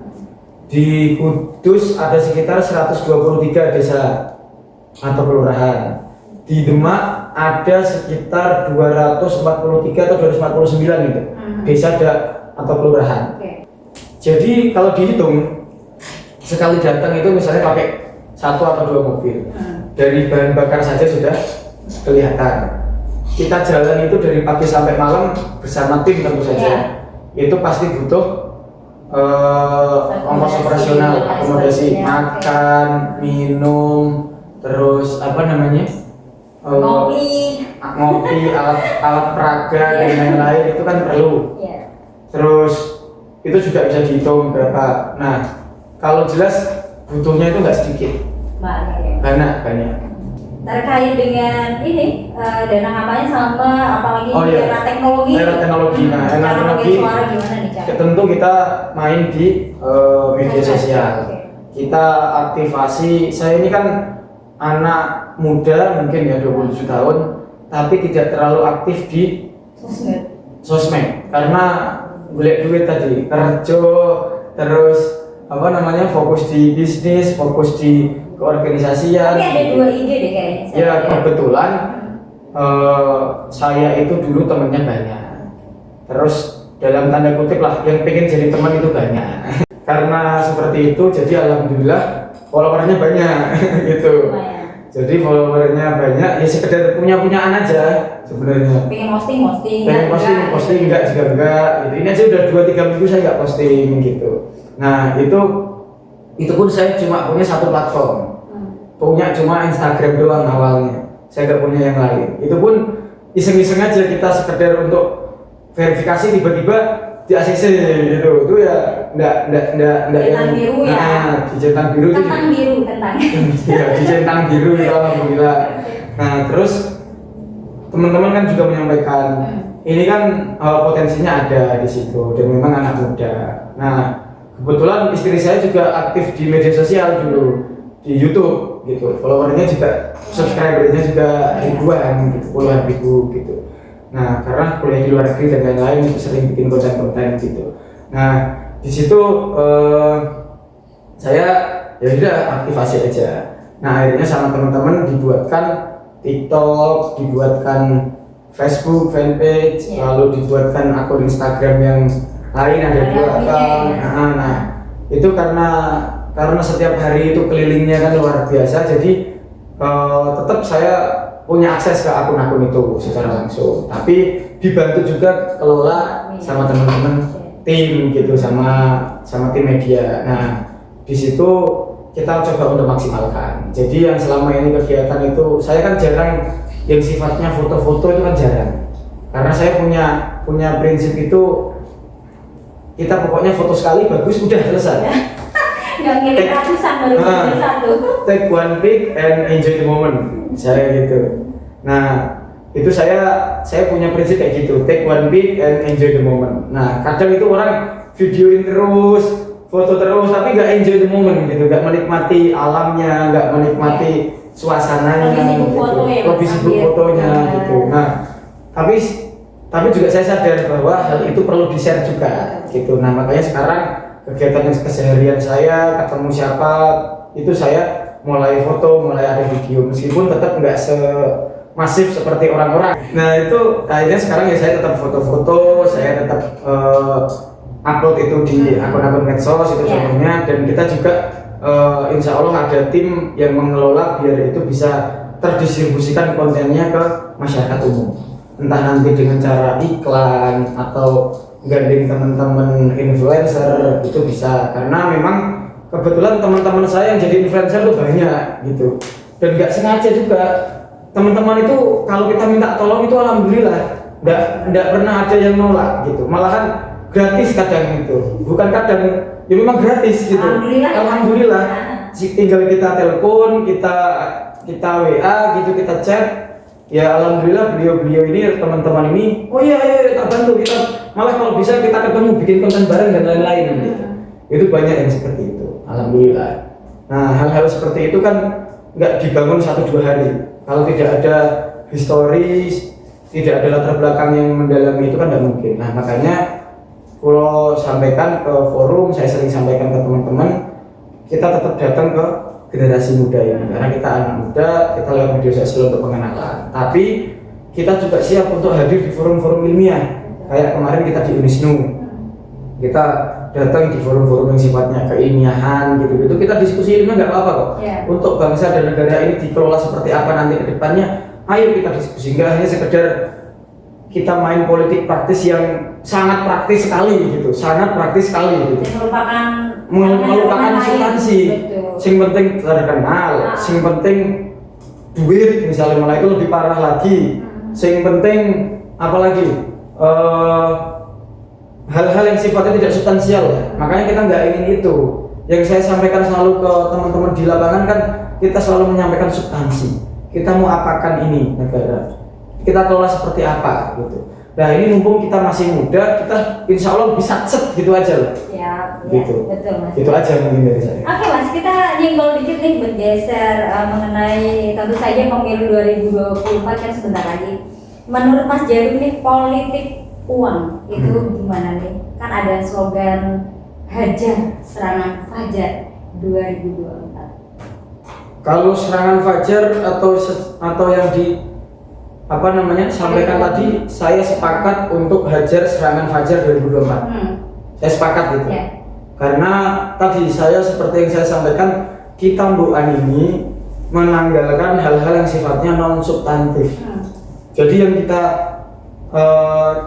Di Kudus ada sekitar 123 desa atau kelurahan. Di Demak ada sekitar 243 atau 249 gitu. Desa atau kelurahan. Jadi kalau dihitung sekali datang itu misalnya pakai 1 atau 2 mobil. Dari bahan bakar saja sudah kelihatan. Kita jalan itu dari pagi sampai malam bersama tim tentu saja. Itu pasti butuh ongkos operasional, akomodasi, makan, minum, terus apa namanya? Ngopi, alat peraga dan lain-lain itu kan perlu. Terus itu juga bisa dihitung berapa. Nah, kalau jelas butuhnya itu nggak sedikit. Banyak. Terkait dengan ini dana kampanye sama apalagi era teknologi. Nah, teknologi suara gimana nih, Cak? tentu kita main di media sosial. Kita aktivasi. Saya ini kan anak muda mungkin ya 27 tahun, tapi tidak terlalu aktif di sosmed karena golek duit tadi, kerja, terus apa namanya, fokus di bisnis, fokus di keorganisasian. Tapi ada 2 ide deh kayaknya. Ya kebetulan saya itu dulu temennya banyak. Terus dalam tanda kutip lah, yang pengen jadi teman itu banyak. Karena seperti itu, jadi alhamdulillah followernya banyak gitu. Jadi followernya banyak, ya sekedar punyaan aja sebenarnya. Pengen posting enggak juga enggak. Gitu. Ini aja udah 2-3 minggu saya nggak posting gitu. Nah itu pun saya cuma punya 1 platform, punya cuma Instagram doang awalnya. Saya nggak punya yang lain. Itu pun iseng-iseng aja kita sekedar untuk verifikasi, tiba-tiba di ACC gitu. Itu ya enggak yang biru ya. Dicentang biru. Ya, dicentang biru itu alhamdulillah. Nah, terus teman-teman kan juga menyampaikan ini kan potensinya ada di situ dan memang anak muda. Nah, kebetulan istri saya juga aktif di media sosial dulu, di YouTube gitu. Followernya juga, subscribernya juga ribuan gitu, puluhan ribu gitu. Nah, karena kuliah di luar negeri dan lain-lain itu sering bikin konten-konten gitu. Nah, di situ saya ya udah aktivasi aja. Nah, akhirnya sama teman-teman dibuatkan TikTok, dibuatkan Facebook fanpage, lalu dibuatkan akun Instagram yang lain, ada 2 akun. Nah, itu karena setiap hari itu kelilingnya kan luar biasa, jadi tetap saya punya akses ke akun-akun itu secara langsung. Tapi dibantu juga kelola sama teman-teman tim gitu, sama tim media. Nah, di situ kita coba untuk maksimalkan. Jadi yang selama ini kegiatan itu saya kan jarang yang sifatnya foto-foto, itu kan jarang. Karena saya punya prinsip itu, kita pokoknya foto sekali bagus udah selesai. Nggak ngirim ratusan baru satu. Take one pic and enjoy the moment. Saya gitu. Nah, itu saya punya prinsip kayak gitu. Take one pic and enjoy the moment. Nah, kadang itu orang videoin terus, foto terus, tapi nggak enjoy the moment gitu, nggak menikmati alamnya, nggak menikmati suasananya, lebih sibuk fotonya gitu. Nah, tapi juga saya sadar bahwa hal itu perlu di-share juga gitu. Nah, makanya sekarang kegiatan keseharian saya, ketemu siapa, itu saya mulai foto, mulai ada video, meskipun tetap nggak semasif seperti orang-orang. Nah, itu akhirnya sekarang ya saya tetap foto-foto, saya tetap upload itu di akun-akun medsos itu contohnya, dan kita juga insya Allah ada tim yang mengelola biar itu bisa terdistribusikan kontennya ke masyarakat umum, entah nanti dengan cara iklan atau gandeng teman-teman influencer, itu bisa. Karena memang kebetulan teman-teman saya yang jadi influencer tuh banyak gitu, dan nggak sengaja juga teman-teman itu kalau kita minta tolong itu alhamdulillah nggak pernah ada yang nolak gitu, malahan gratis kadang itu, bukan kadang, ya memang gratis gitu. Alhamdulillah. Tinggal kita telepon, kita WA gitu, kita chat, ya alhamdulillah beliau ini, teman-teman ini, oh iya tak bantu kita, malah kalau bisa kita ketemu bikin konten bareng dan lain-lain gitu. Itu banyak yang seperti itu, alhamdulillah. Nah, hal-hal seperti itu kan nggak dibangun 1-2 hari. Kalau tidak ada historis, tidak ada latar belakang yang mendalami itu kan nggak mungkin. Nah, makanya kalau sampaikan ke forum, saya sering sampaikan ke teman-teman, kita tetap datang ke generasi muda ini karena kita anak muda, kita lewat media sosial untuk pengenalan. Tapi kita juga siap untuk hadir di forum-forum ilmiah. Kayak kemarin kita di Unisnu, kita datang di forum-forum yang sifatnya keilmiahan gitu-gitu. Kita diskusi ilmiah nggak apa-apa kok. Untuk bangsa dan negara ini dikelola seperti apa nanti ke depannya, ayo kita diskusi. Nggak hanya sekedar kita main politik praktis yang sangat praktis sekali gitu, sangat praktis sekali gitu. Melupakan substansi. Sing penting terkenal, sing penting duit misalnya, malah itu lebih parah lagi. Sing penting apalagi hal-hal yang sifatnya tidak substansial ya. Makanya kita nggak ingin itu. Yang saya sampaikan selalu ke teman-teman di lapangan kan, kita selalu menyampaikan substansi. Kita mau apakan ini negara, kita kelola seperti apa gitu. Nah ini mumpung kita masih muda, kita insya Allah bisa set gitu aja lah. Ya, gitu. Betul mas. Itu aja mungkin dari saya. Oke mas, kita nyenggol dikit nih bergeser mengenai tentu saja pemilu 2024 kan sebentar lagi. Menurut Mas Jarum nih, politik uang itu gimana nih? Kan ada slogan hajar serangan fajar 2024. Kalau serangan fajar atau yang di apa namanya sampaikan tadi, saya sepakat untuk hajar serangan fajar 2024. Saya sepakat gitu. Karena tadi saya seperti yang saya sampaikan, kita Mbuan ini menanggalkan hal-hal yang sifatnya non substantif. Jadi yang kita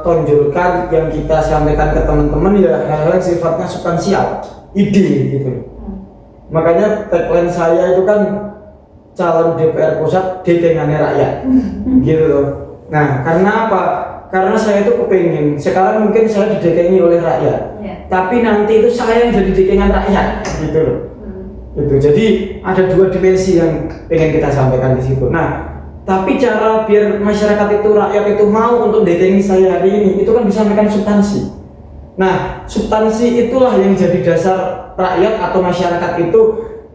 tonjolkan, yang kita sampaikan ke teman-teman ya hal-hal yang sifatnya substansial, ide gitu. Makanya tagline saya itu kan calon DPR pusat dekengannya rakyat, gitu loh. Nah, karena apa? Karena saya itu kepingin, sekarang mungkin saya didekengi oleh rakyat, tapi nanti itu saya yang jadi dekengan rakyat, gitu loh. Gitu. Jadi ada 2 dimensi yang pengen kita sampaikan di situ. Nah, tapi cara biar masyarakat itu, rakyat itu mau untuk dekengi saya hari ini, itu kan disampaikan substansi. Nah, substansi itulah yang jadi dasar rakyat atau masyarakat itu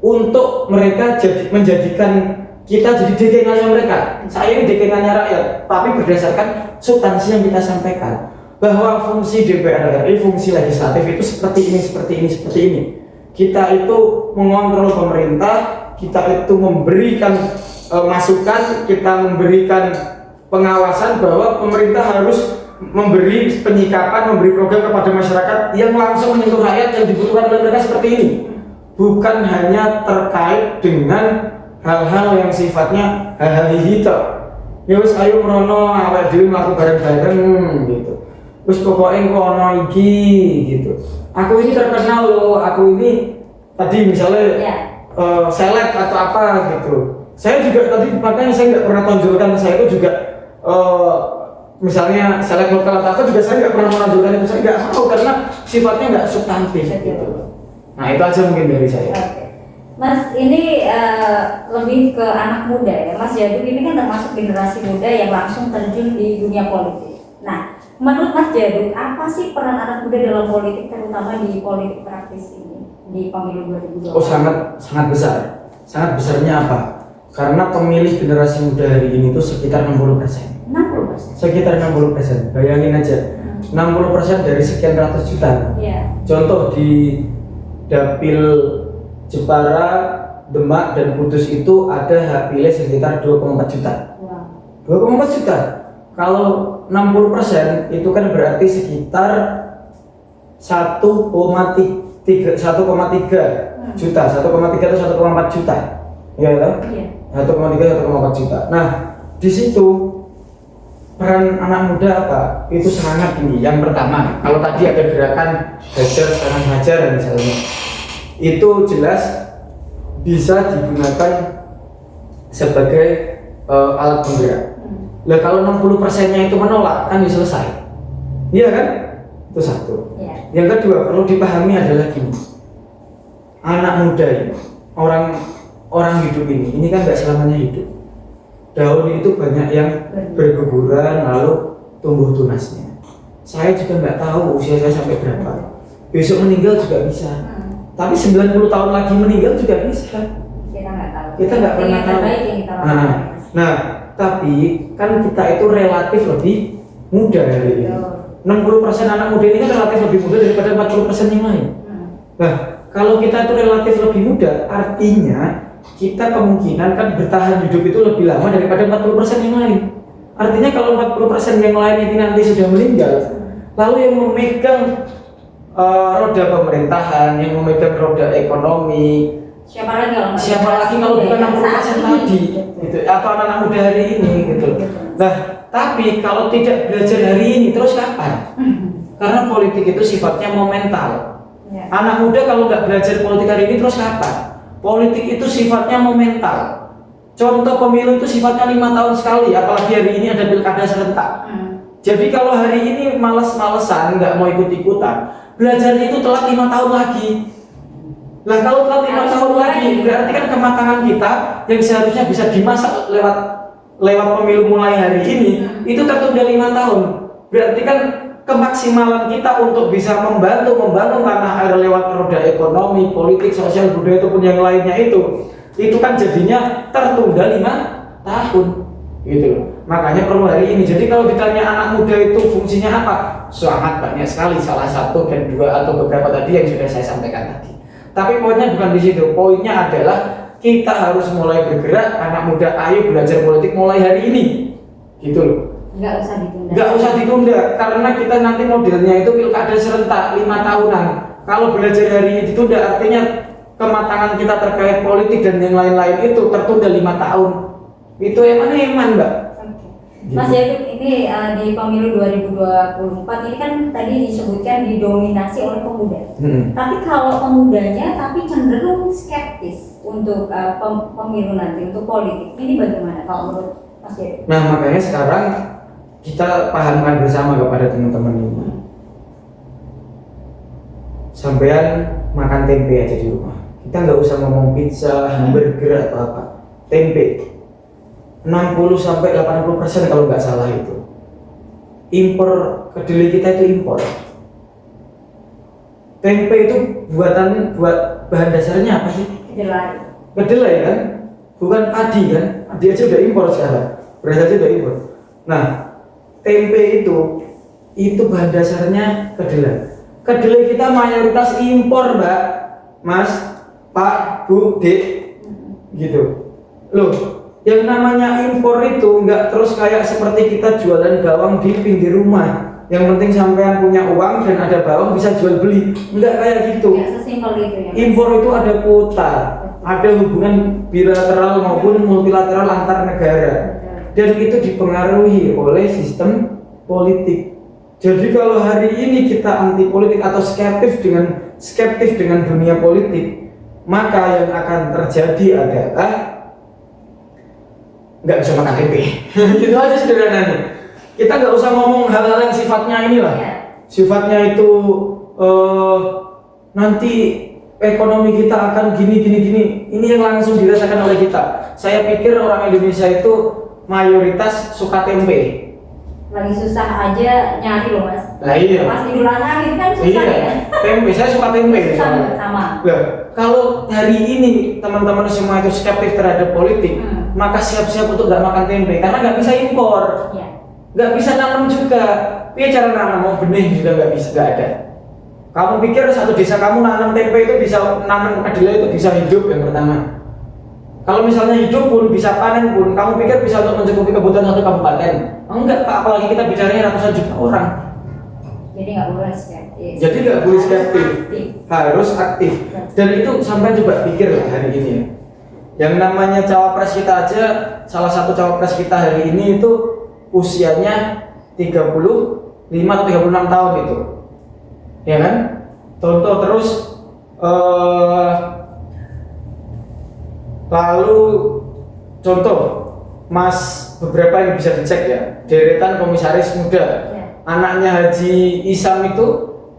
untuk mereka menjadikan kita jadi dekengannya mereka. Saya ini dekengannya rakyat, tapi berdasarkan substansi yang kita sampaikan. Bahwa fungsi DPR RI, fungsi legislatif itu seperti ini, seperti ini, seperti ini. Kita itu mengontrol pemerintah, kita itu memberikan masukan, kita memberikan pengawasan bahwa pemerintah harus memberi penyikapan, memberi program kepada masyarakat yang langsung menyentuh rakyat yang dibutuhkan oleh mereka seperti ini. Bukan hanya terkait dengan hal-hal yang sifatnya hal-hal hijau. Ya wis ayo merono awake dhewe mlaku bareng-bareng gitu. Wis pokoke kono iki gitu. Aku ini terkenal loh, aku ini tadi misalnya seleb atau apa gitu. Saya juga tadi makanya saya nggak pernah tonjolkan, saya itu juga misalnya seleb lokal atau apa juga saya nggak pernah menonjolkan itu, saya nggak tahu karena sifatnya nggak substantif gitu. Nah itu aja mungkin dari saya. Mas ini lebih ke anak muda ya, Mas Jaduk ini kan termasuk generasi muda yang langsung terjun di dunia politik. Nah menurut Mas Jaduk apa sih peran anak muda dalam politik, terutama di politik praktis ini di pemilu 2024? Oh sangat besar. Sangat besarnya apa? Karena pemilih generasi muda hari ini itu sekitar 60%. 60%? Sekitar 60%, bayangin aja 60% dari sekian ratus juta. Contoh di Dapil Jepara, Demak, dan Kudus itu ada hak pilih sekitar 2,4 juta. 2,4 juta. Kalau 60% itu kan berarti sekitar 1,3 juta, 1,3 atau 1,4 juta. Iya kan? 1,3 1,4 juta. Nah, di situ peran anak muda apa? Itu sangat tinggi. Yang pertama, kalau tadi ada gerakan hajar serangan hajar misalnya, itu jelas bisa digunakan sebagai alat penggerak. Lah kalau 60%-nya itu menolak, kan selesai. Iya kan? Itu satu. Yang kedua perlu dipahami adalah gini. Anak muda ini, orang hidup ini kan nggak selamanya hidup. Daun itu banyak yang berguguran lalu tumbuh tunasnya. Saya juga nggak tahu usia saya sampai berapa. Besok meninggal juga bisa. Tapi 90 tahun lagi meninggal juga bisa. Kita nggak tahu. Kita nggak pernah tahu. Terbaik yang kita lakukan. Nah, tapi kan kita itu relatif lebih muda hari ini. 60% anak muda ini kan relatif lebih muda daripada 40% yang lain. Nah, kalau kita itu relatif lebih muda, artinya kita kemungkinan kan bertahan hidup itu lebih lama daripada 40% yang lain. Artinya kalau 40% yang lain ini nanti sudah meninggal, lalu yang memegang roda pemerintahan, yang memegang roda ekonomi, siapa lagi kalau bukan 60% tadi gitu, atau anak-anak muda hari ini gitu. Nah, tapi kalau tidak belajar hari ini terus kapan? Karena politik itu sifatnya momental. Anak muda kalau nggak belajar politik hari ini terus kapan? Politik itu sifatnya momental. Contoh pemilu itu sifatnya 5 tahun sekali, apalagi hari ini ada pilkada serentak. Jadi kalau hari ini males-malesan nggak mau ikut-ikutan, belajarnya itu telat 5 tahun lagi. Nah kalau telat 5 tahun lagi, berarti kan kematangan kita yang seharusnya bisa dimasak lewat pemilu mulai hari ini, itu tertunda 5 tahun. Berarti kan kemaksimalan kita untuk bisa membantu tanah air lewat roda ekonomi, politik, sosial, budaya ataupun yang lainnya itu kan jadinya tertunda 5 tahun gitu loh. Makanya perlu hari ini. Jadi kalau ditanya anak muda itu fungsinya apa? Sangat banyak sekali, salah satu dan dua atau beberapa tadi yang sudah saya sampaikan tadi. Tapi poinnya bukan di situ. Poinnya adalah kita harus mulai bergerak. Anak muda, ayo belajar politik mulai hari ini gitu loh. Nggak usah ditunda karena kita nanti modelnya itu pilkada serentak 5 tahunan. Kalau belajar hari ini ditunda artinya kematangan kita terkait politik dan yang lain-lain itu tertunda 5 tahun. Itu eman Mbak. Mas Yakub, ini di pemilu 2024 ini kan tadi disebutkan didominasi oleh pemuda. Tapi kalau pemudanya tapi cenderung skeptis untuk pemilu nanti, untuk politik. Ini bagaimana kalau menurut Mas Yakub? Nah, makanya sekarang kita pahamkan bersama kepada teman-teman ini. Sampean makan tempe aja di rumah. Kita nggak usah ngomong pizza, hamburger atau apa. Tempe 60-80% kalau nggak salah itu impor. Kedelai kita itu impor. Tempe itu buat bahan dasarnya apa sih? Kedelai kan, bukan padi kan? Dia aja udah impor sekarang, beras aja udah impor. Nah, tempe itu bahan dasarnya kedelai. Kedelai kita mayoritas impor, Mbak, Mas, Pak, Bu, Dek, gitu. Loh, yang namanya impor itu nggak terus kayak seperti kita jualan bawang di pinggir rumah. Yang penting sampean punya uang dan ada bawang bisa jual beli. Nggak kayak gitu. Nggak sesimpel itu ya. Impor itu ada kuota, ada hubungan bilateral maupun multilateral antar negara. Dan itu dipengaruhi oleh sistem politik. Jadi kalau hari ini kita anti politik atau skeptis dengan dunia politik, maka yang akan terjadi adalah nggak bisa makan tempe. Gitu aja sederhananya. Kita nggak usah ngomong hal-hal yang sifatnya inilah, sifatnya itu nanti ekonomi kita akan gini. Ini yang langsung dirasakan oleh kita. Saya pikir orang Indonesia itu mayoritas suka tempe. Lagi susah aja nyari loh Mas. Lah iya. Pas Idul Adha gitu kan susah ya. Tempe, saya suka tempe. Sama. Nah, kalau hari ini teman-teman semua itu skeptis terhadap politik, maka siap-siap untuk nggak makan tempe karena nggak bisa impor, nggak bisa nanam juga. Tapi cara nanam mau benih juga nggak bisa, nggak ada. Kamu pikir satu desa kamu nanam tempe itu bisa, nanam kedelai itu bisa hidup yang pertama. Kalau misalnya hidup pun bisa panen pun, kamu pikir bisa untuk mencukupi kebutuhan satu kabupaten? Enggak, Pak. Apalagi kita bicaranya ratusan juta orang. Jadi nggak boleh skeptis. Jadi nggak boleh skeptis, harus aktif. Dan itu sampai coba pikir lah hari ini ya. Yang namanya cawapres kita aja, salah satu cawapres kita hari ini itu usianya 35 atau 36 tahun itu, ya kan? Contoh terus, lalu contoh Mas, beberapa yang bisa dicek ya, deretan komisaris muda. Anaknya Haji Isam itu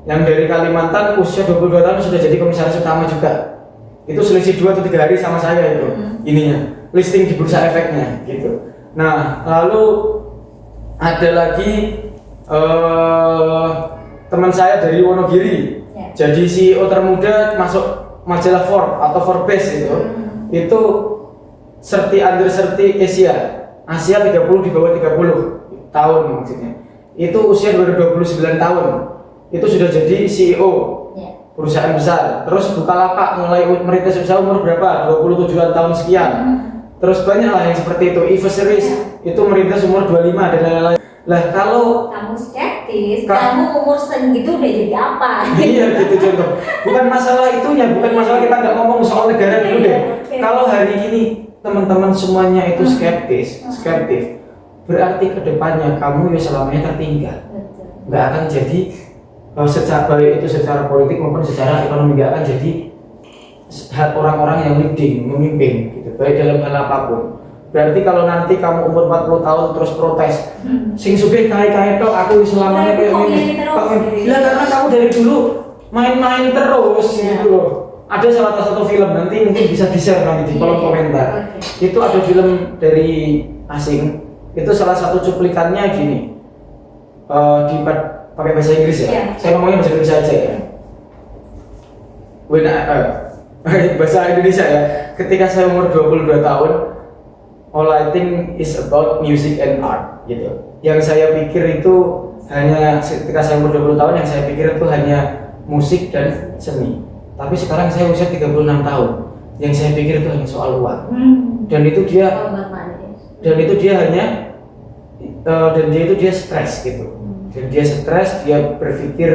yang dari Kalimantan usia 22 tahun sudah jadi komisaris utama juga. Itu selisih 2 atau 3 hari sama saya itu ininya, listing di bursa efeknya gitu. Nah, lalu ada lagi teman saya dari Wonogiri, jadi CEO termuda masuk majalah Forbes itu 30 under 30 Asia 30 di bawah 30 tahun maksudnya. Itu usia 29 tahun. Itu sudah jadi CEO perusahaan besar. Terus Bukalapak mulai merintis usaha umur berapa? 27-an tahun sekian. Terus banyak lah yang seperti itu. Everseries itu merintis umur 25 dan lain-lain. Lah kalau kamu skeptis, kamu umur segitu udah jadi apa? Iya gitu contoh. Bukan masalah itunya, bukan masalah kita nggak ngomong soal negara dulu deh. Kalau hari ini teman-teman semuanya itu skeptis, berarti kedepannya kamu ya selamanya tertinggal. Nggak akan jadi secara baik itu secara politik maupun secara ekonomi, nggak akan jadi orang-orang yang leading, memimpin gitu, baik dalam hal apapun. Berarti kalau nanti kamu umur 40 tahun terus protes, sing sugih kae-kae tok aku selamanya kayak gini. Ya karena kamu dari dulu main-main terus gitu loh. Ada salah satu film nanti mungkin bisa di-share nanti di kolom komentar. Itu ada film dari asing. Itu salah satu cuplikannya gini. Pakai bahasa Inggris ya. Saya ngomongnya bahasa Indonesia aja ya. Bahasa Indonesia ya. Ketika saya umur 22 tahun, all I think is about music and art gitu. Yang saya pikir itu hanya ketika saya umur 20 tahun yang saya pikir itu hanya musik dan seni. Tapi sekarang saya usia 36 tahun. Yang saya pikir itu hanya soal uang. Dan itu dia stres gitu. Dan dia stres, dia berpikir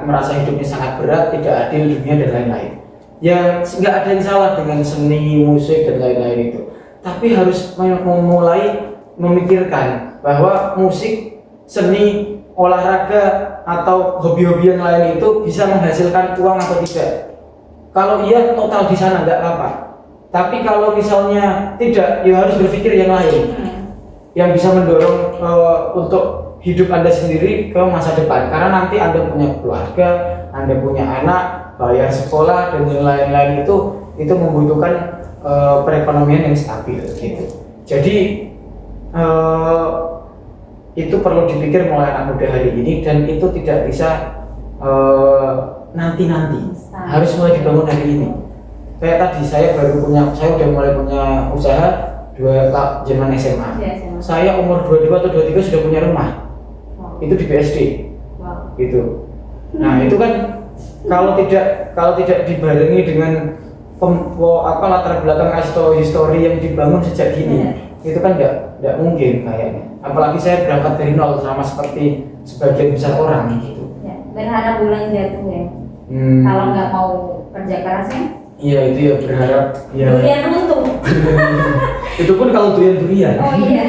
merasa hidupnya sangat berat, tidak adil dunia dan lain-lain. Ya nggak ada yang salah dengan seni, musik dan lain-lain itu. Tapi harus memulai memikirkan bahwa musik, seni, olahraga atau hobi-hobi yang lain itu bisa menghasilkan uang atau tidak. Kalau iya total di sana nggak apa-apa. Tapi kalau misalnya tidak, ya harus berpikir yang lain yang bisa mendorong untuk hidup Anda sendiri ke masa depan. Karena nanti Anda punya keluarga, Anda punya anak, bayar sekolah dan yang lain-lain itu membutuhkan perekonomian yang stabil gitu. Jadi itu perlu dipikir mulai anak muda hari ini dan itu tidak bisa nanti-nanti. Harus mulai dibangun hari ini. Kayak tadi saya udah mulai punya usaha zaman SMA. Saya umur 22 atau 23 sudah punya rumah. Itu di BSD. Gitu. Nah, itu kan kalau tidak dibarengi dengan latar belakang histori yang dibangun sejak dini, itu kan tidak mungkin kayaknya. Apalagi saya berangkat dari nol sama seperti sebagian besar orang gitu. Ya, berharap bulan jatuh ya. Kalau nggak mau kerja keras ya. Iya itu ya berharap. Ya. Durian runtuh. Itu pun kalau durian. Oh iya.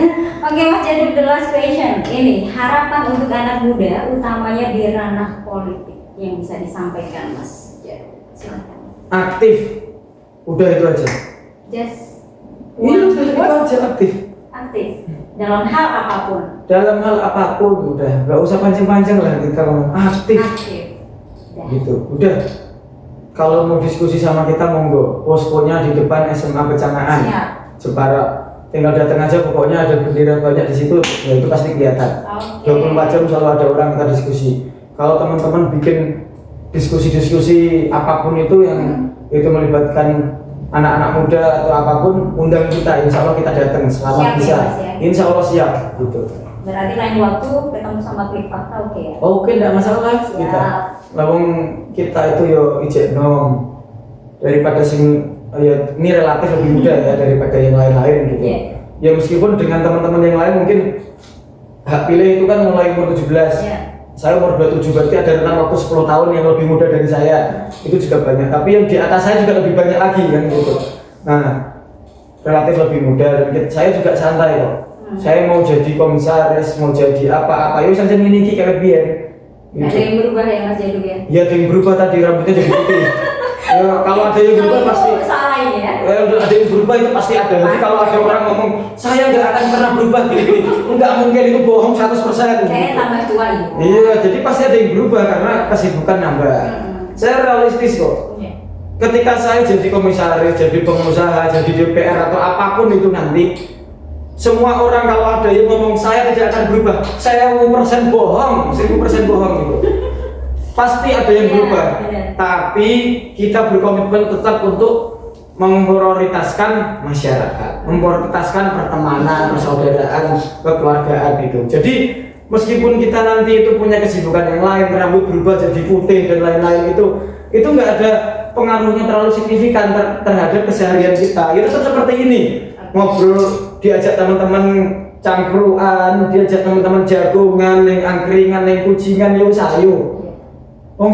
Oke Mas, jadi the last question. Ini harapan untuk anak muda, utamanya di ranah politik yang bisa disampaikan Mas. Ya, silakan. Aktif. Udah itu aja. Just. Iya udah itu aja aktif. Aktif. Dalam hal apapun. Dalam hal apapun udah. Gak usah panjang-panjang lah kita ngomong aktif. Gitu. Udah. Kalau mau diskusi sama kita monggo. Poskonya di depan SMA Becangaan. Jepara. Tinggal datang aja, pokoknya ada bendera banyak di situ, ya itu pasti kelihatan. 24 jam selalu ada orang kita diskusi. Kalau teman-teman bikin diskusi-diskusi apapun itu yang itu melibatkan anak-anak muda atau apapun, undang kita, insya Allah kita datang selama siap, bisa. Ya, insya Allah siap, gitu. Berarti lain waktu ketemu sama Klik Fakta oke ya? Oke, enggak masalah kita. Lawang kita itu yo ijek nom daripada ya ini relatif lebih muda ya daripada yang lain-lain gitu. Ya meskipun dengan teman-teman yang lain mungkin hak pilih itu kan mulai umur 17. Saya umur 27 berarti ada rentang waktu 10 tahun yang lebih muda dari saya. Itu juga banyak. Tapi yang di atas saya juga lebih banyak lagi kan gitu. Nah, relatif lebih muda dan saya juga santai kok. Saya mau jadi komisaris, mau jadi apa-apa. Yo saja ini kayak biar. Gitu. Ada yang berubah ya Mas Jadu ya? Iya, ada yang berubah tadi rambutnya jadi putih. Ya, kalau ada yang berubah pasti salah ini ya. Ada yang berubah itu pasti ada. Jadi kalau ada orang ngomong saya nggak akan pernah berubah gini, nggak mungkin, itu bohong 100%. Kayaknya tambah tua ya. Iya, jadi pasti ada yang berubah karena kesibukan nambah. Saya realistis kok. Ketika saya jadi komisaris, jadi pengusaha, jadi DPR atau apapun itu nanti, semua orang kalau ada yang ngomong saya tidak akan berubah, saya 1000% bohong, 1000% bohong gitu. pasti ada yang Iya, berubah. benar. Tapi kita berkomitmen tetap untuk memprioritaskan masyarakat, memprioritaskan pertemanan, persaudaraan, kekeluargaan itu. Jadi meskipun kita nanti itu punya kesibukan yang lain, rambut berubah jadi putih dan lain-lain itu nggak ada pengaruhnya terlalu signifikan terhadap keseharian kita. Itu tetap seperti ini, ngobrol, diajak teman-teman cangkruan, diajak teman-teman jagongan, yang angkringan, yang kucingan, yo sayo.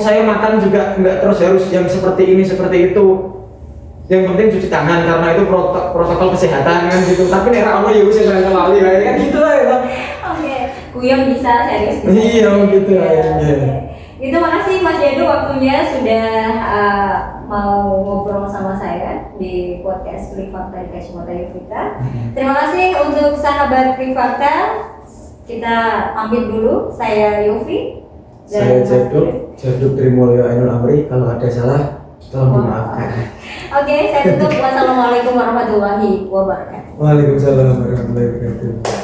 Saya makan juga nggak terus harus yang seperti ini seperti itu. Yang penting cuci tangan karena itu protokol kesehatan kan gitu. Tapi nek ra ono ya wis ora kelali kan gitu lah ya. Oke, guyon bisa, serius bisa. Iya gitu Ya, ya. oke. Itu makasih Mas Jadu waktunya sudah mau ngobrol sama saya di podcast Klik Fakta di Kacamata Yovita. Terima kasih untuk sahabat Klik Fakta. Kita pamit dulu. Saya Yofi. Saya Jadu Trimulyo Ainul Amri. Kalau ada salah tolong dimaafkan. Oke, saya tutup. Wassalamualaikum warahmatullahi wabarakatuh. Waalaikumsalam warahmatullahi wabarakatuh.